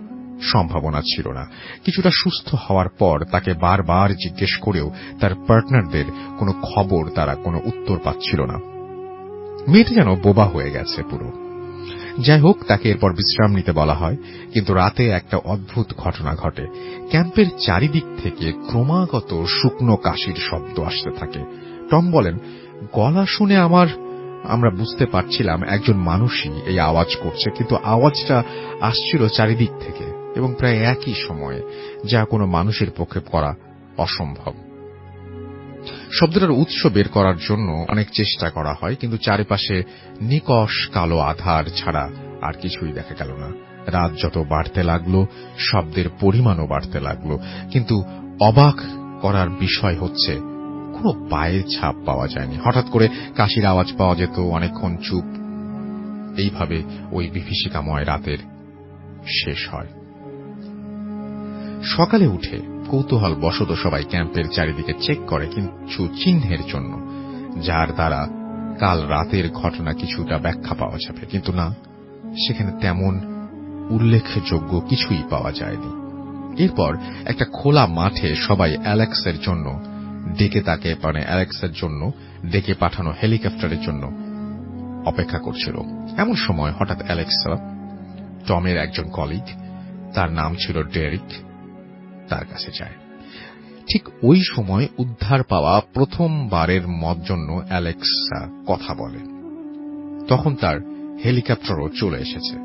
সম্ভাবনা ছিল না। কিছুটা সুস্থ হওয়ার পর তাকে বারবার জিজ্ঞেস করেও তার পার্টনারদের কোনো খবর, তারা কোনো উত্তর পাচ্ছিল না। মেয়েটি যেন বোবা হয়ে গেছে পুরো। যাই হোক, তাকে এরপর বিশ্রাম নিতে বলা হয়। কিন্তু রাতে একটা অদ্ভুত ঘটনা ঘটে। ক্যাম্পের চারিদিক থেকে ক্রমাগত শুকনো কাশির শব্দ আসতে থাকে। টম বলেন, গলা শুনে আমরা বুঝতে পারছিলাম একজন মানুষই এই আওয়াজ করছে, কিন্তু আওয়াজটা আসছিল চারিদিক থেকে এবং প্রায় একই সময়ে, যা কোনো মানুষের পক্ষে করা অসম্ভব। শব্দটার উৎস বের করার জন্য অনেক চেষ্টা করা হয়, কিন্তু চারিপাশে নিকষ কালো আধার ছাড়া আর কিছুই দেখা গেল না। রাত যত বাড়তে লাগলো, শব্দের পরিমাণও বাড়তে লাগলো, কিন্তু অবাক করার বিষয় হচ্ছে কোনো পায়ের ছাপ পাওয়া যায়নি। হঠাৎ করে কাশির আওয়াজ পাওয়া যেত, অনেকক্ষণ চুপ। এইভাবে ওই বিভীষিকাময় রাতের শেষ হয়। সকালে উঠে কৌতূহল বশত সবাই ক্যাম্পের চারিদিকে চেক করে কিছু চিহ্নের জন্য, যার দ্বারা কাল রাতের ঘটনা কিছুটা ব্যাখ্যা পাওয়া যাবে, কিন্তু না, সেখানে তেমন উল্লেখযোগ্য কিছুই পাওয়া যায়নি। এরপর একটা খোলা মাঠে সবাই অ্যালেক্সের জন্য ডেকে পাঠানো হেলিকপ্টারের জন্য অপেক্ষা করছিল। এমন সময় হঠাৎ অ্যালেক্সা, টমের একজন কলিগ, তার নাম ছিল ডেরিক, তার কাছে যায়। ঠিক ওই সময় উদ্ধার পাওয়া প্রথমবারের জন্য অ্যালেক্সা কথা বলে। তখন তার হেলিকপ্টারও চলে এসেছে।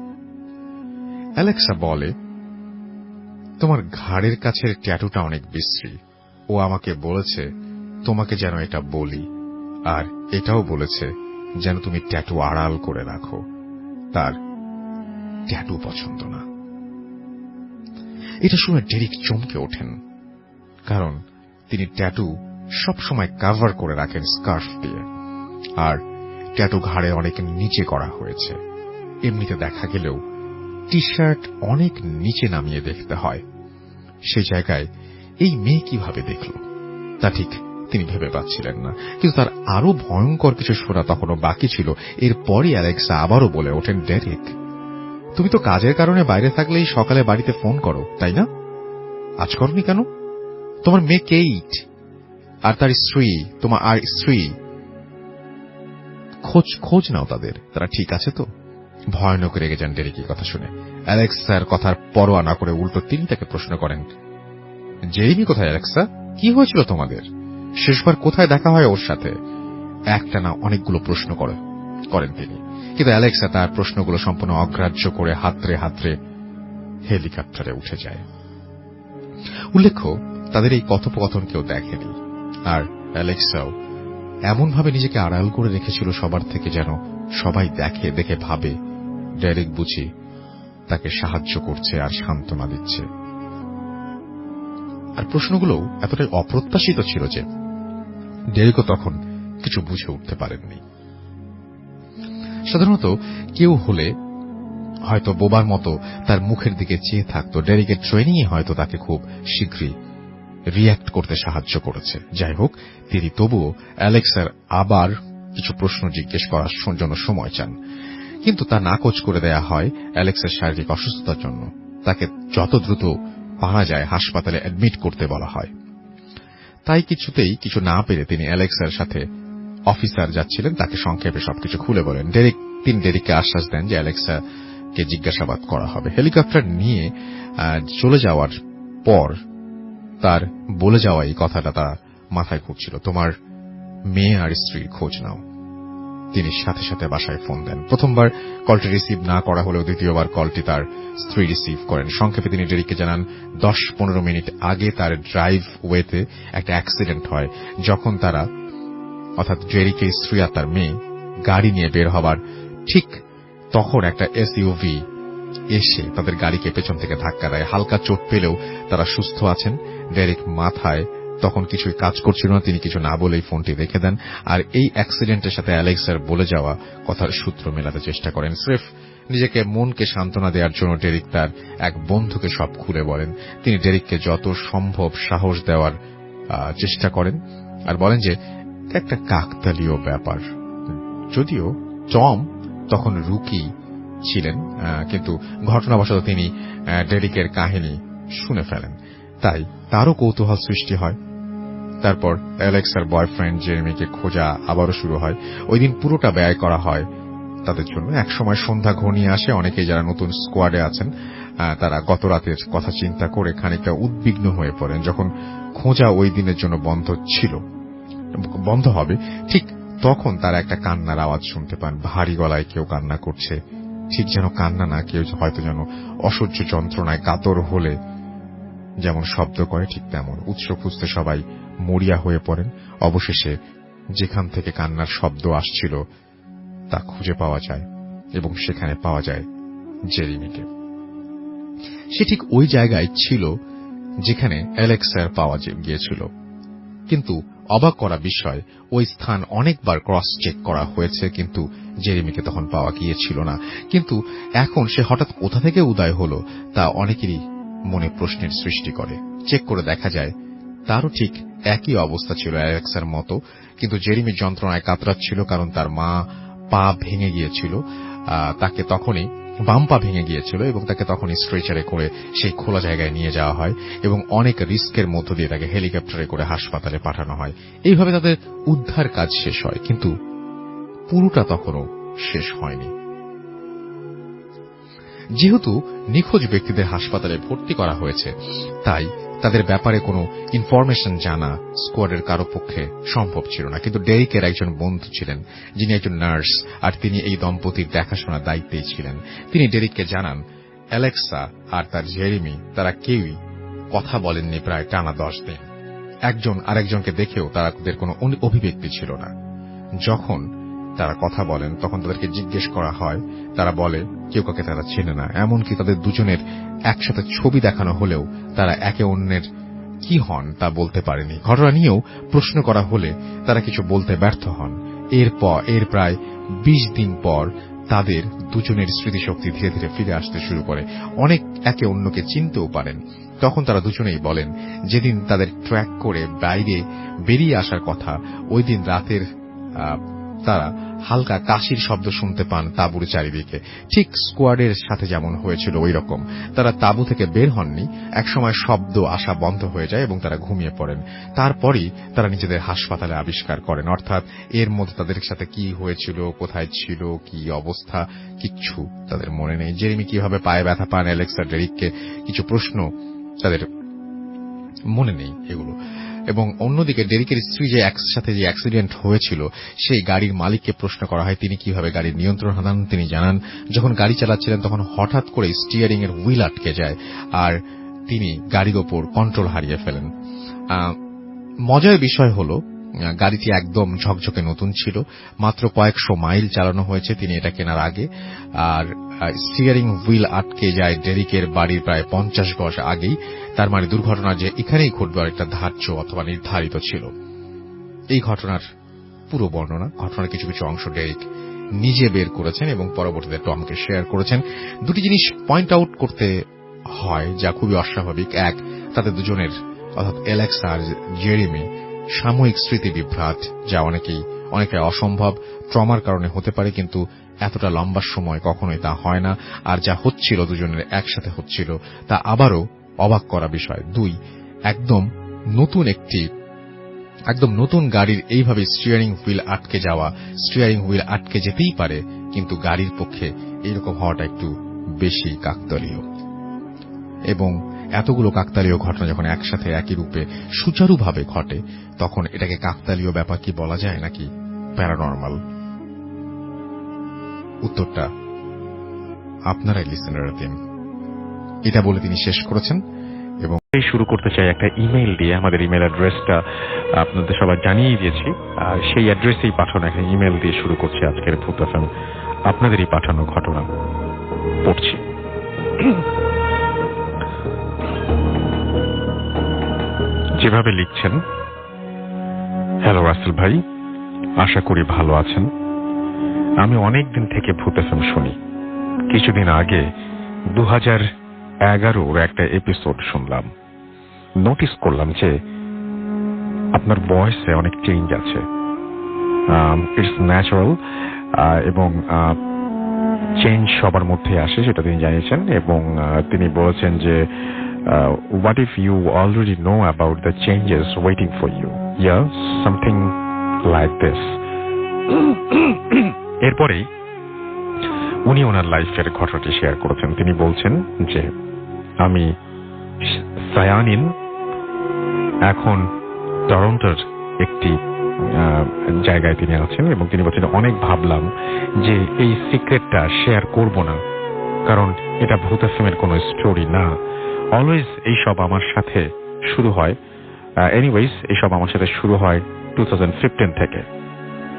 অ্যালেক্সা বলে, তোমার ঘাড়ের কাছের ট্যাটুটা অনেক বিশ্রী। ও আমাকে বলেছে তোমাকে যেন এটা বলি, আর এটাও বলেছে যেন তুমি ট্যাটু আড়াল করে রাখো। তার ট্যাটু পছন্দ না। এটা শুনে ডেরিক চমকে ওঠেন, কারণ তিনি ট্যাটু সবসময় কভার করে রাখেন স্কার্ফ দিয়ে, আর ট্যাটু ঘাড়ে অনেক নিচে করা হয়েছে। এমনিতে দেখা গেলেও টি শার্ট অনেক নিচে নামিয়ে দেখতে হয়। সেই জায়গায় এই মেয়ে কিভাবে দেখল তা ঠিক তিনি ভেবে পাচ্ছিলেন না। কিন্তু তার আরো ভয়ঙ্কর কিছু শোনা তখনও বাকি ছিল। এরপরই অ্যালেক্সা আবারও বলে ওঠেন, ডেরিক, তুমি তো কাজের কারণে বাইরে থাকলেই সকালে বাড়িতে ফোন করো, তাই না? আজ করনি কেন? তোমার মেয়ে কেইট আর তার স্ত্রী, তোমার আর স্ত্রী, খোঁজ নাও তাদের, তারা ঠিক আছে তো? ভয়ানক রেগে যান ডেরিক এই কথা শুনে। অ্যালেক্সার কথার পরোয়া না করে উল্টো তিনি তাকে প্রশ্ন করেন, জেরিমি কোথায় অ্যালেক্সা? কি হয়েছিল তোমাদের? শেষবার কোথায় দেখা হয় ওর সাথে? একটা না অনেকগুলো প্রশ্ন করেন তিনি, কিন্তু অ্যালেক্সা তার প্রশ্নগুলো সম্পূর্ণ অগ্রাহ্য করে হাতড়ে হাতড়ে হেলিকপ্টারে উঠে যায়। উল্লেখ্য, তাদের এই কথোপকথন কেউ দেখেনি, আর অ্যালেক্সাও এমনভাবে নিজেকে আড়াল করে রেখেছিল সবার থেকে, যেন সবাই দেখে ভাবে ডেরিক বুঝি তাকে সাহায্য করছে আর সান্ত্বনা দিচ্ছে। আর প্রশ্নগুলো এতটাই অপ্রত্যাশিত ছিল যে ডেরিকও তখন কিছু বুঝে উঠতে পারেননি। সাধারণত কেউ হলে হয়তো বোবার মতো তার মুখের দিকে চেয়ে থাকত। ডেরিকের ট্রেনিংই হয়তো তাকে খুব শীঘ্রই রিয়্যাক্ট করতে সাহায্য করেছে। যাই হোক, তিনি তবুও অ্যালেক্সার আবার কিছু প্রশ্ন জিজ্ঞেস করার জন্য সময় চান, কিন্তু তা নাকচ করে দেয়া হয় অ্যালেক্সের শারীরিক অসুস্থতার জন্য। তাকে যত দ্রুত পারা যায় হাসপাতালে অ্যাডমিট করতে বলা হয়। তাই কিছু না পেরে তিনি অ্যালেক্সার সাথে অফিসার যাচ্ছিলেন, তাকে সংক্ষেপে সবকিছু খুলে বলেন। তিনি ডেরিককে আশ্বাস দেন যে অ্যালেক্সাকে জিজ্ঞাসাবাদ করা হবে। হেলিকপ্টার নিয়ে চলে যাওয়ার পর তার বলে যাওয়া এই কথাটা তার মাথায় ঘুরছিল, তোমার মেয়ে আর স্ত্রীর খোঁজ নাও। তিনি সাথে সাথে বাসায় ফোন দেন। প্রথমবার কলটি রিসিভ না করা হলেও দ্বিতীয়বার কলটি তার স্ত্রী রিসিভ করেন। সংক্ষেপে তিনি ডেরিককে জানান 10-15 মিনিট আগে তার ড্রাইভ ওয়েতে একটা অ্যাক্সিডেন্ট হয়, যখন তারা অর্থাৎ ডেরিকের স্ত্রী আর তার মেয়ে গাড়ি নিয়ে বের হবার ঠিক তখন একটা এসইউভি এসে তাদের গাড়িকে পেছন থেকে ধাক্কা দেয়। হালকা চোট পেলেও তারা সুস্থ আছেন। ডেরিক মাথায় তখন কিছুই কাজ করছিল না, তিনি কিছু না বলেই ফোনটি রেখে দেন। আর এই অ্যাক্সিডেন্টের সাথে অ্যালেক্সার বলে যাওয়া কথার সূত্র মেলাতে চেষ্টা করেন। স্রেফ নিজেকে মনকে সান্ত্বনা দেওয়ার জন্য ডেরিক তার এক বন্ধুকে সব খুলে বলেন। তিনি ডেরিককে যত সম্ভব সাহস দেওয়ার চেষ্টা করেন আর বলেন যে একটা কাকতালীয় ব্যাপার। যদিও টম তখন রুকি ছিলেন, কিন্তু ঘটনাবশত তিনি ডেরিকের কাহিনী শুনে ফেলেন, তাই তারও কৌতূহল সৃষ্টি হয়। তারপর অ্যালেক্সার বয়ফ্রেন্ড জেরেমিকে খোঁজা আবারও শুরু হয়। ওই দিন পুরোটা ব্যয় করা হয় তাদের জন্য। একসময় সন্ধ্যা ঘনিয়ে আসে। অনেকেই যারা নতুন স্কোয়াডে আছেন তারা গত রাতের কথা চিন্তা করে খানিকটা উদ্বিগ্ন হয়ে পড়েন। যখন খোঁজা ওই দিনের জন্য বন্ধ হবে, ঠিক তখন তারা একটা কান্নার আওয়াজ শুনতে পান। ভারী গলায় কেউ কান্না করছে, ঠিক যেন কান্না না, কেউ হয়তো যেন অসহ্য যন্ত্রণায় কাতর হলে যেমন শব্দ করে ঠিক তেমন। উৎস খুঁজতে সবাই মরিয়া হয়ে পড়েন। অবশেষে যেখান থেকে কান্নার শব্দ আসছিল তা খুঁজে পাওয়া যায় এবং সেখানে পাওয়া যায় জেরিমিকে। সে ঠিক ওই জায়গায় ছিল যেখানে অ্যালেক্সার পাওয়া গিয়েছিল, কিন্তু অবাক করা বিষয় ওই স্থান অনেকবার ক্রস চেক করা হয়েছে, কিন্তু জেরেমিকে তখন পাওয়া গিয়েছিল না। কিন্তু এখন সে হঠাৎ কোথা থেকে উদয় হল তা অনেকেরই মনে প্রশ্নের সৃষ্টি করে। চেক করে দেখা যায় তারও ঠিক একই অবস্থা ছিল অ্যালেক্সার মতো, কিন্তু জেরেমি যন্ত্রণায় কাতরাচ্ছিল কারণ তার পা ভেঙে গিয়েছিল। তাকে তখনই বাম পা ভেঙে গিয়েছিল এবং তাকে তখনই স্ট্রেচারে করে সেই খোলা জায়গায় নিয়ে যাওয়া হয় এবং অনেক রিস্কের মধ্য দিয়ে তাকে হেলিকপ্টারে করে হাসপাতালে পাঠানো হয়। এইভাবে তাদের উদ্ধার কাজ শেষ হয়, কিন্তু পুরোটা তখনও শেষ হয়নি। যেহেতু নিখোঁজ ব্যক্তিদের হাসপাতালে ভর্তি করা হয়েছে, তাই তাদের ব্যাপারে কোনো ইনফরমেশন জানা স্কোয়াডের কারো পক্ষে সম্ভব ছিল না। কিন্তু ডেরিকের একজন বন্ধু ছিলেন যিনি একজন নার্স, আর তিনি এই দম্পতির দেখাশোনার দায়িত্বেই ছিলেন। তিনি ডেরিককে জানান অ্যালেক্সা আর তার জেরেমি তারা কেউই কথা বলেননি প্রায় টানা 10 দিন। একজন আরেকজনকে দেখেও তাদের কোনো অভিব্যক্তি ছিল না। যখন তারা কথা বলেন তখন তাদেরকে জিজ্ঞেস করা হয়, তারা বলে কেউ কাউকে তারা চেনে না। এমনকি তাদের দুজনের একসাথে ছবি দেখানো হলেও তারা একে অন্যের কি হন তা বলতে পারেনি। ঘটনা নিয়েও প্রশ্ন করা হলে তারা কিছু বলতে ব্যর্থ হন। এর প্রায় 20 দিন পর তাদের দুজনের স্মৃতিশক্তি ধীরে ধীরে ফিরে আসতে শুরু করে। অনেক একে অন্যকে চিনতেও পারেন। তখন তারা দুজনেই বলেন যেদিন তাদের ট্র্যাক করে বাইরে বেরিয়ে আসার কথা, ওই দিন রাতের তারা হালকা কাশির শব্দ শুনতে পান তাঁবুর চারিদিকে। ঠিক স্কোয়াডের সাথে যেমন হয়েছিল ওই রকম। তারা তাঁবু থেকে বের হননি। একসময় শব্দ আসা বন্ধ হয়ে যায় এবং তারা ঘুমিয়ে পড়েন। তারপরই তারা নিজেদের হাসপাতালে আবিষ্কার করেন। অর্থাৎ এর মধ্যে তাদের সাথে কি হয়েছিল, কোথায় ছিল, কি অবস্থা, কিচ্ছু তাদের মনে নেই। জেরেমি কিভাবে পায়ে ব্যথা পান, অ্যালেক্সা ডেরিককে কিছু প্রশ্ন তাদের মনে নেই এগুলো। এবং অন্যদিকে ডেরিকের স্ত্রী যে একসাথে যে অ্যাক্সিডেন্ট হয়েছিল সেই গাড়ির মালিককে প্রশ্ন করা হয় তিনি কিভাবে গাড়ির নিয়ন্ত্রণ হারান। তিনি জানান যখন গাড়ি চালাচ্ছিলেন তখন হঠাৎ করে স্টিয়ারিং এর হুইল আটকে যায় আর তিনি গাড়ির ওপর কন্ট্রোল হারিয়ে ফেলেন। মজার বিষয় হল গাড়িটি একদম ঝকঝকে নতুন ছিল, মাত্র কয়েকশো মাইল চালানো হয়েছে তিনি এটা কেনার আগে। আর স্টিয়ারিং হুইল আটকে যায় ডেরিকের বাড়ির প্রায় 50 গজ আগেই। তার মানে দুর্ঘটনা যে এখানেই ঘটবে একটা ধার্য অথবা নির্ধারিত ছিল। এই ঘটনার পুরো বর্ণনা, ঘটনার কিছু কিছু অংশ ডেরিক নিজে বের করেছেন এবং পরবর্তীতে টমকে শেয়ার করেছেন। দুটি জিনিস পয়েন্ট আউট করতে হয় যা খুবই অস্বাভাবিক। এক, তাদের দুজনের অর্থাৎ অ্যালেক্সা আর জেরেমি সাময়িক স্মৃতি বিভ্রাট, যা অনেকটাই অসম্ভব। ট্রমার কারণে হতে পারে, কিন্তু এতটা লম্বা সময় কখনোই তা হয় না। আর যা হচ্ছিল দুজনের একসাথে হচ্ছিল তা আবারও অবাক করা বিষয়। দুই, একদম নতুন গাড়ির এইভাবে স্টিয়ারিং হুইল আটকে যেতেই পারে, কিন্তু গাড়ির পক্ষে এইরকম হওয়াটা একটু বেশি কাকতালীয়। এবং এতগুলো কাকতালীয় ঘটনা যখন একসাথে একই রূপে সুচারুভাবে ঘটে তখন এটাকে কাকতালীয় ব্যাপার কি বলা যায় নাকি প্যারানরমাল? উত্তরটা আপনারাই লিসেনাররা দিন, এটা বলে তিনি শেষ করেছেন। এবং শুরু করতে চাই একটা ইমেইল দিয়ে। আমাদের ইমেল অ্যাড্রেসটা আপনাদের সবাই জানিয়ে দিয়েছি, আর সেই অ্যাড্রেসেই পাঠানো একটা ইমেল দিয়ে শুরু করছি আজকের ভূত এফএম। আপনাদেরই পাঠানো ঘটনা পড়ছি। যেভাবে লিখছেন, হ্যালো রাসেল ভাই, আশা করি ভালো আছেন। আমি অনেক দিন থেকে ভূত এফএম শুনি। কিছুদিন আগে 2011 একটা এপিসোড শুনলাম। নোটিস করলাম যে আপনার ভয়েসে অনেক চেঞ্জ আছে। ইটস ন্যাচারাল, এবং চেঞ্জ সবার মধ্যে আসে, সেটা তিনি জানিয়েছেন। এবং তিনি বলেছেন যে what if you already know about the changes waiting for you? Yeah, something like this. এরপরেই উনি ওনার লাইফের ঘটনাটি শেয়ার করেছেন। তিনি বলছেন যে আমি সায়ানিন এখন টরন্টোর একটি জায়গায় তিনি আছেন, এবং তিনি বলছেন অনেক ভাবলাম যে এই সিক্রেটটা শেয়ার করব না, কারণ এটা ভূত এফএমের কোনো স্টোরি না। অলওয়েজ এইসব আমার সাথে শুরু হয়, এনিওয়েজ এইসব আমার সাথে শুরু হয় 2015 থেকে।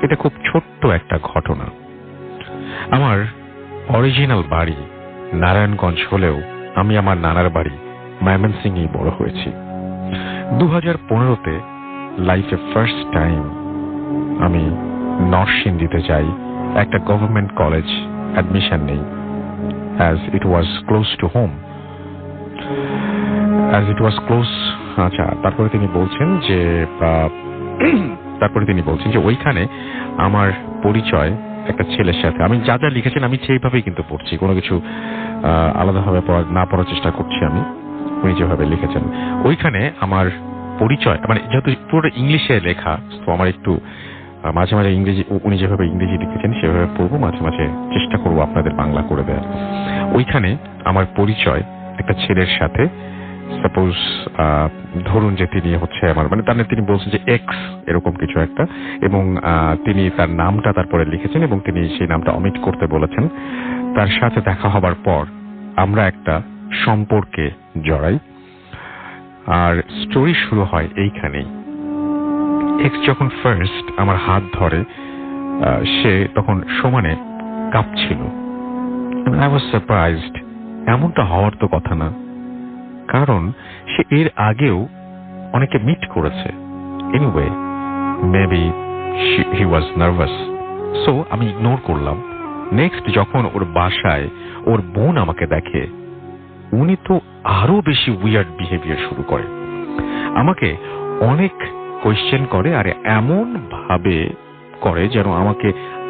এটা খুব ছোট্ট একটা ঘটনা। আমার অরিজিনাল বাড়ি নারায়ণগঞ্জ হলেও আমি আমার নানার বাড়ি ময়মনসিংহেই বড় হয়েছি। 2015-তে লাইফে ফার্স্ট টাইম আমি নরসিংদীতে যাই, একটা গভর্নমেন্ট কলেজ অ্যাডমিশন নেই, as it was close to home. আচ্ছা, তারপরে তিনি বলছেন যে ওইখানে আমার পরিচয় একটা ছেলের সাথে। আমি যা যা লিখেছেন আমি সেইভাবেই কিন্তু পড়ছি, কোনো কিছু আলাদাভাবে না পড়ার চেষ্টা করছি আমি, উনি যেভাবে লিখেছেন। ওইখানে আমার পরিচয়, মানে যেহেতু পুরো ইংলিশে লেখা, তো আমার একটু মাঝে মাঝে ইংরেজি, উনি যেভাবে ইংরেজি লিখেছেন সেভাবে পড়বো, মাঝে মাঝে চেষ্টা করবো আপনাদের বাংলা করে দেওয়ার। ওইখানে আমার পরিচয় একটা ছেলের সাথে। সাপোজ ধরুন যে তিনি হচ্ছে আমার, মানে তার তিনি বলছেন যে এক্স এরকম কিছু একটা, এবং তিনি তার নামটা তারপরে লিখেছেন এবং তিনি সেই নামটা অমিট করতে বলেছেন। তার সাথে দেখা হবার পর আমরা একটা সম্পর্কে জড়াই, আর স্টোরি শুরু হয় এইখানেই। এক্স যখন ফার্স্ট আমার হাত ধরে, সে তখন সমানে কাঁপছিল। আই ওয়াজ সারপ্রাইজড, এমনটা হওয়ার তো কথা না, কারণ সে এর আগেও অনেকে মিট করেছে। Anyway, maybe he was nervous, so আমি ইগনোর করলাম। নেক্সট যখন ওর বাসায় ওর বোন আমাকে দেখে, উনি তো আরো বেশি উইয়ার্ড বিহেভিয়ার শুরু করে, আমাকে অনেক কোয়েশ্চেন করে, আর এমন ভাবে করে যেন আমাকে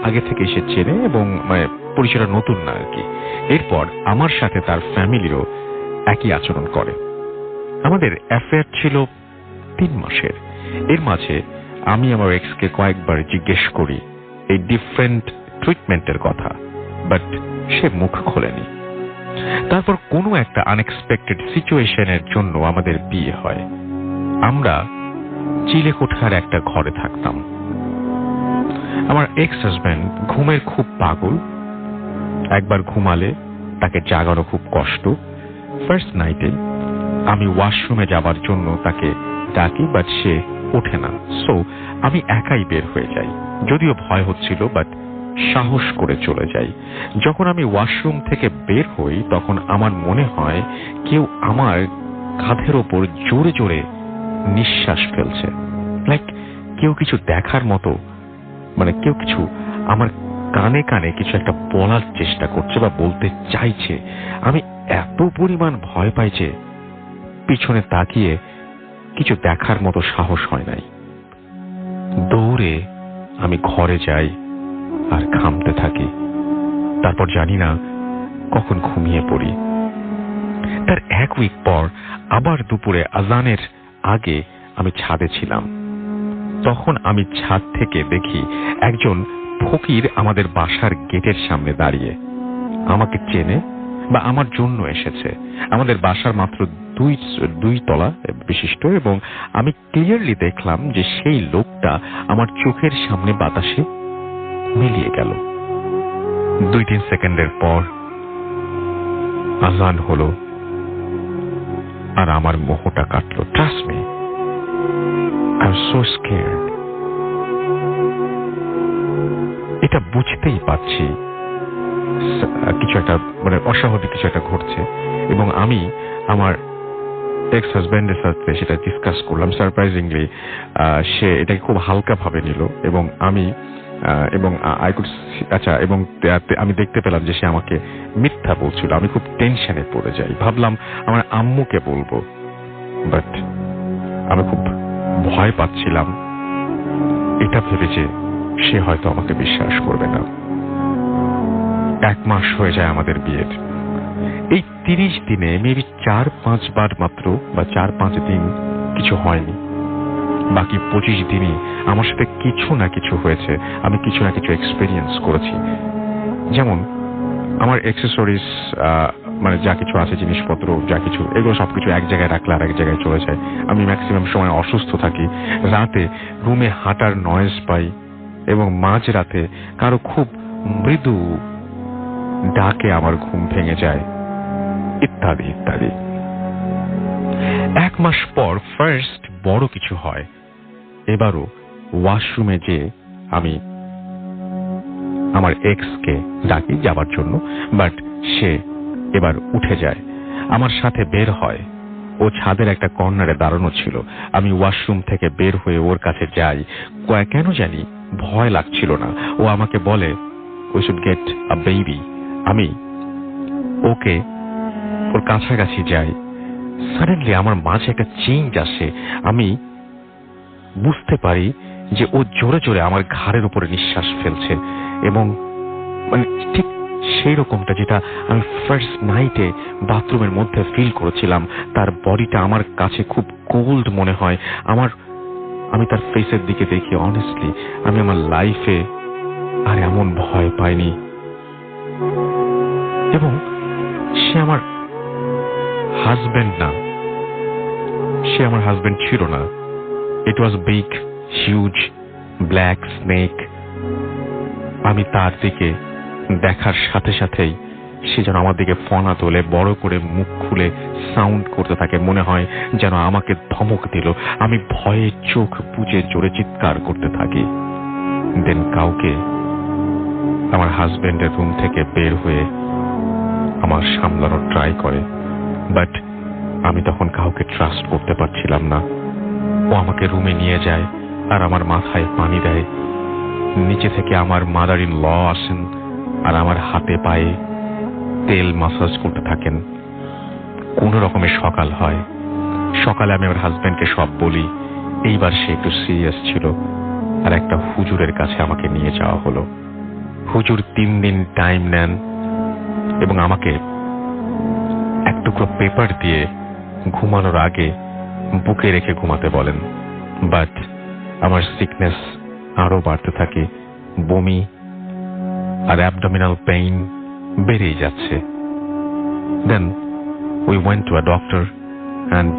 আগে থেকে সে চেনে এবং পরিচয়টা নতুন না আর কি। এরপর আমার সাথে তার ফ্যামিলিরও একই আচরণ করে। আমাদের অ্যাফেয়ার ছিল 3 মাসের। এর মাঝে আমি আমার এক্সকে কয়েকবার জিজ্ঞেস করি এই ডিফারেন্ট ট্রিটমেন্টের কথা, বাট সে মুখ খোলেনি। তারপর কোনো একটা আনএক্সপেক্টেড সিচুয়েশনের জন্য আমাদের বিয়ে হয়। আমরা চিলেকোঠার একটা ঘরে থাকতাম। আমার এক্স হাজব্যান্ড ঘুমের খুব পাগল, একবার ঘুমালে তাকে জাগানো খুব কষ্ট। ফার্স্ট নাইটে আমি ওয়াশরুমে যাবার জন্য তাকে ডাকি, বাট সে ওঠে না। সো আমি একাই বের হয়ে যাই, যদিও ভয় হচ্ছিল, বাট সাহস করে চলে যাই। যখন আমি ওয়াশরুম থেকে বের হই তখন আমার মনে হয় কেউ আমার কাঁধের ওপর জোরে জোরে নিঃশ্বাস ফেলছে, লাইক কেউ কিছু দেখার মতো, মানে কেউ কিছু আমার কানে কানে কিছু একটা বলার চেষ্টা করছে বা বলতে চাইছে। আমি এত পরিমাণ ভয় পাই যে পিছনে তাকিয়ে কিছু দেখার মতো সাহস হয় নাই। দৌড়ে আমি ঘরে যাই আর ঘামতে থাকি। তারপর জানি না কখন ঘুমিয়ে পড়ি। তার 1 উইক পর আবার দুপুরে আজানের আগে আমি ছাদে ছিলাম। তখন আমি ছাদ থেকে দেখি একজন ফকির আমাদের বাসার গেটের সামনে দাঁড়িয়ে। আমাকে চেনে বা আমার জন্য এসেছে। আমাদের বাসার মাত্র 2 তলা বিশিষ্ট, এবং আমি ক্লিয়ারলি দেখলাম যে সেই লোকটা আমার চোখের সামনে বাতাসে মিলিয়ে গেল। 2-3 সেকেন্ডের পর আজান হলো আর আমার মোহটা কাটলো। Trust me, I am so scared. এটা বুঝতেই পারছি কিছু একটা মানে অস্বাভাবিক কিছু একটা ঘটছে, এবং আমি আমার এক্স হাজব্যান্ডের সাথে সেটা ডিসকাস করলাম। সারপ্রাইজিংলি সে এটাকে খুব হালকা ভাবে নিল, এবং আমি এবং আমি দেখতে পেলাম যে সে আমাকে মিথ্যা বলছিল। আমি খুব টেনশনে পড়ে যাই, ভাবলাম আমার আম্মুকে বলবো, বাট আমি খুব ভয় পাচ্ছিলাম এটা ভেবে যে সে হয়তো আমাকে বিশ্বাস করবে না। 1 মাস হয়ে যায় আমাদের বিয়ের। এই 30 দিনে মেবি 4-5 বার মাত্র বা 4-5 দিন কিছু হয়নি, বাকি 25 দিনই আমার সাথে কিছু না কিছু হয়েছে। আমি কিছু না কিছু এক্সপেরিয়েন্স করেছি। যেমন আমার অ্যাক্সেসরিজ মানে যা কিছু আছে, জিনিসপত্র যা কিছু, এগুলো সবকিছু এক জায়গায় রাখলে আর এক জায়গায় চলে যায়। আমি ম্যাক্সিমাম সময় অসুস্থ থাকি, রাতে রুমে হাঁটার নয়েজ পাই, এবং মাঝ রাতে কারো খুব মৃদু ডাকে আমার ঘুম ভেঙে যায়, ইত্যাদি ইত্যাদি। 1 মাস পর ফার্স্ট বড় কিছু হয়। এবারও ওয়াশরুমে যে আমি আমার এক্সকে ডাকি যাবার জন্য, বাট সে এবার উঠে যায়, আমার সাথে বের হয়। ও ছাদের একটা কর্নারে দাঁড়ানো ছিল। আমি ওয়াশরুম থেকে বের হয়ে ওর কাছে যাই। কেন জানি ভয় লাগছিল না। ও আমাকে বলে we should get a baby. আমি ওকে ওর কাছাকাছি যাই। সাডেনলি আমার মাঝে একটা চেঞ্জ আসে। আমি বুঝতে পারি যে ও জোরে জোরে আমার ঘাড়ের উপরে নিঃশ্বাস ফেলছে, এবং মানে ঠিক সেই রকমটা যেটা আমি ফার্স্ট নাইটে বাথরুমের মধ্যে ফিল করেছিলাম। তার বডিটা আমার কাছে খুব কোল্ড মনে হয়। আমি তার ফেসের দিকে দেখি, অনেস্টলি আমি আমার লাইফে আর এমন ভয় পাইনি। এবং সে আমার হাজবেন্ড না, সে আমার হাজবেন্ড ছিল না। ইট ওয়াজ বিগ হিউজ ব্ল্যাক স্নেক। আমি তার দিকে দেখার সাথে সাথেই সে যেন আমার দিকে ফনা তোলে, বড় করে মুখ খুলে সাউন্ড করতে থাকে, মনে হয় যেন আমাকে ধমক দিল। আমি ভয়ে চোখ বুজে জোরে চিৎকার করতে থাকি। দেন কাউকে আমার হাজবেন্ডের রুম থেকে বের হয়ে আমার সামলানোর ট্রাই করে, বাট আমি তখন কাউকে ট্রাস্ট করতে পারছিলাম না। ও আমাকে রুমে নিয়ে যায় আর আমার মাথায় পানি দেয়। নিচে থেকে আমার মাদার ইন ল আসেন আর আমার হাতে পায়ে তেল মাসাজ করতে থাকেন। কোন রকমের সকাল হয়। সকালে আমি আমার হাজবেন্ডকে সব বলি। এইবার সে একটু সিরিয়াস ছিল, আর একটা হুজুরের কাছে আমাকে নিয়ে যাওয়া হলো। হুজুর 3 দিন টাইম নেন এবং আমাকে এক টুকরো পেপার দিয়ে ঘুমানোর আগে বুকে রেখে ঘুমাতে বলেন। বাট আমার সিকনেস আরো বাড়তে থাকে। বমি আর অ্যাবডোমিনাল পেইন বেড়েই যাচ্ছে। Then we went to a doctor and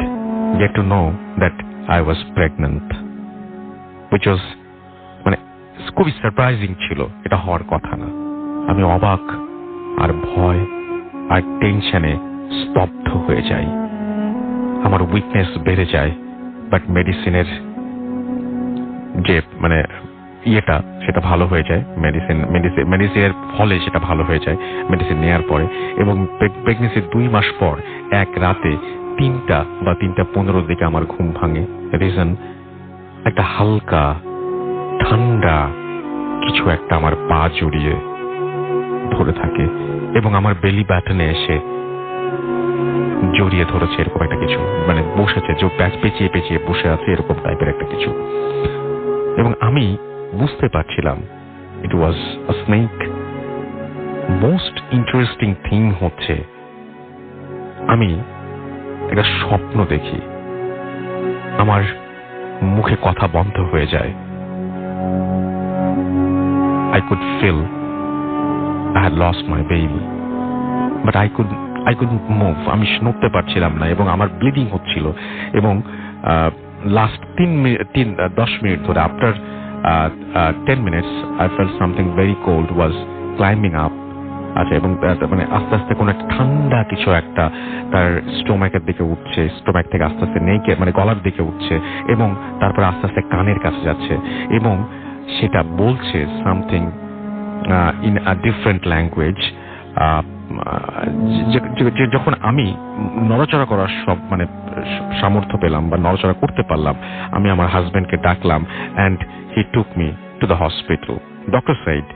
get to know that I was pregnant, which was মানে খুবই সারপ্রাইজিং ছিল। এটা হওয়ার কথা না। আমি অবাক আর ভয় আর টেনশনে স্তব্ধ হয়ে যাই। আমার উইকনেস বেড়ে যায়, বাট মেডিসিনের যে মানে ইয়েটা সেটা ভালো হয়ে যায়। মেডিসিনের ফলে সেটা ভালো হয়ে যায় মেডিসিন নেওয়ার পরে। এবং প্রেগনেন্সির 2 মাস পর এক রাতে 3টা বা 3:15 দিকে আমার ঘুম ভাঙে। রিজন একটা হালকা ঠান্ডা কিছু একটা আমার পা জড়িয়ে ধরে থাকে এবং আমার বেলি ব্যাটনে এসে জড়িয়ে ধরেছে, এরকম একটা কিছু, মানে বসেছে, যে পেঁচিয়ে পেঁচিয়ে বসে আছে, এরকম টাইপের একটা কিছু। এবং আমি বুঝতে পারছিলাম it was a snake. Most interesting thing হচ্ছে আমি একটা স্বপ্ন দেখি। আমার মুখে কথা বন্ধ হয়ে যায়। I could feel I had lost my baby, but I couldn't move. আমি নড়তে পারছিলাম না এবং আমার ব্লিডিং হচ্ছিল। এবং লাস্ট 10 মিনিট ধরে, after 10 minutes, I felt something very cold was climbing up আচ্ছা, এবং মানে আস্তে আস্তে কোনো একটা ঠান্ডা কিছু একটা তার স্টোমাকের দিকে উঠছে, স্টোমাক থেকে আস্তে আস্তে নেইকে মানে গলার দিকে উঠছে, এবং তারপরে আস্তে আস্তে কানের কাছে যাচ্ছে, এবং সেটা বলছে something in a different language. যখন আমি নড়াচড়া করার সব মানে সামর্থ্য পেলাম বা নড়াচড়া করতে পারলাম, আমি আমার হাজবেন্ডকে ডাকলাম, and he took me to the hospital. Doctor said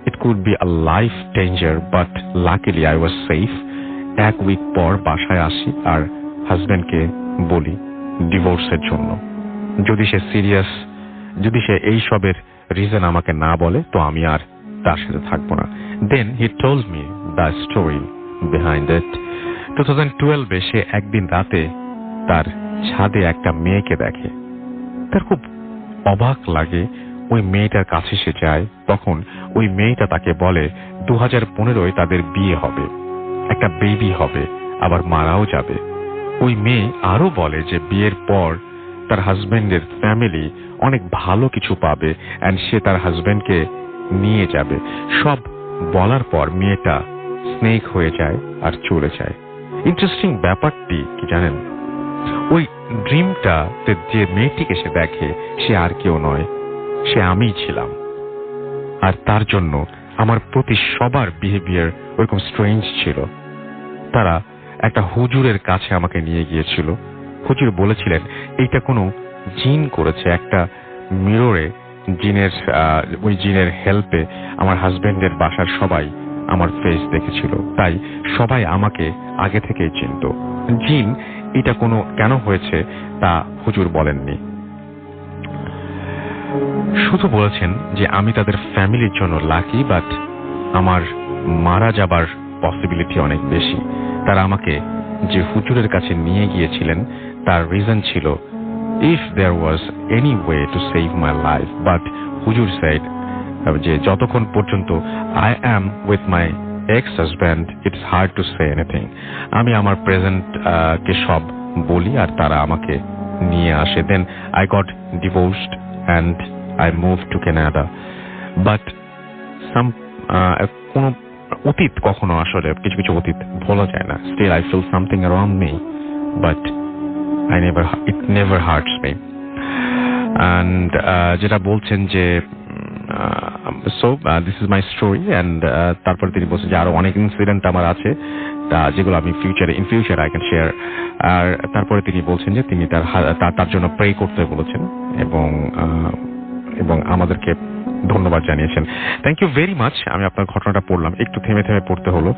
it could be a life danger, but luckily I was safe. এক উইক পর বাসায় আসি আর হাজবেন্ডকে বলি ডিভোর্সের জন্য। যদি সে সিরিয়াস, যদি সে এই সবের রিজন আমাকে না বলে, তো আমি আর তার সাথে থাকবো না। Then he told me the story behind it. 2012-এ সে একদিন রাতে তার ছাদে একটা মেয়েকে দেখে। তার খুব অবাক লাগে। ওই মেয়েটার কাছে সে যায়, তখন ওই মেয়েটা তাকে বলে 2015-য় তাদের বিয়ে হবে, একটা বেবি হবে, আবার মারাও যাবে। ওই মেয়ে আরো বলে যে বিয়ের পর তার হাজবেন্ডের ফ্যামিলি অনেক ভালো কিছু পাবে, এন্ড সে তার হাজবেন্ডকে নিয়ে যাবে। সব বলার পর মেয়েটা স্নেক হয়ে যায় আর চলে যায়। ইন্টারেস্টিং ব্যাপারটি কি জানেন, ওই ড্রিমটাতে যে মেয়েটিকে সে দেখে সে আর কেউ নয়, সে আমিই ছিলাম। আর তার জন্য আমার প্রতি সবার বিহেভিয়ার ওরকম স্ট্রেঞ্জ ছিল। তারা একটা হুজুরের কাছে আমাকে নিয়ে গিয়েছিল। হুজুর বলেছিলেন এইটা কোনো জিন করেছে। একটা মিররে ওই জিনের হেল্পে আমার হাজবেন্ডের বাসার সবাই আমার ফেস দেখেছিল, তাই সবাই আমাকে আগে থেকেই চিনত। জিন এটা কোনো কেন হয়েছে তা হুজুর বলেননি, শুধু বলেছেন যে আমি তাদের ফ্যামিলির জন্য লাকি, বাট আমার মারা যাবার পসিবিলিটি অনেক বেশি। তারা আমাকে যে হুজুরের কাছে নিয়ে গিয়েছিলেন তার রিজন ছিল if there was any way to save my life, but হুজুর said যে যতক্ষণ পর্যন্ত I am with my ex husband it's hard to say anything. আমি আমার প্রেজেন্ট কে সব বলি আর তারা আমাকে নিয়ে আসে। Then I got divorced and I moved to Canada. But কোনো অতীত কখনো আসলে কিছু কিছু অতীত ভোলা যায় না। Still I feel something around me, but it never hurts me. And যেটা বলছেন যে so this is my story, and তারপর তিনি বলছেন যে আরো অনেক ইনসিডেন্ট আমার আছে যেগুলো আমি in future I can share. আর তারপরে তিনি বলছেন যে তিনি তার জন্য প্রে করতে বলেছেন এবং আমাদেরকে ধন্যবাদ জানিয়েছেন। Thank you very much. আমি আপনার ঘটনাটা পড়লাম, একটু থেমে থেমে পড়তে হলো।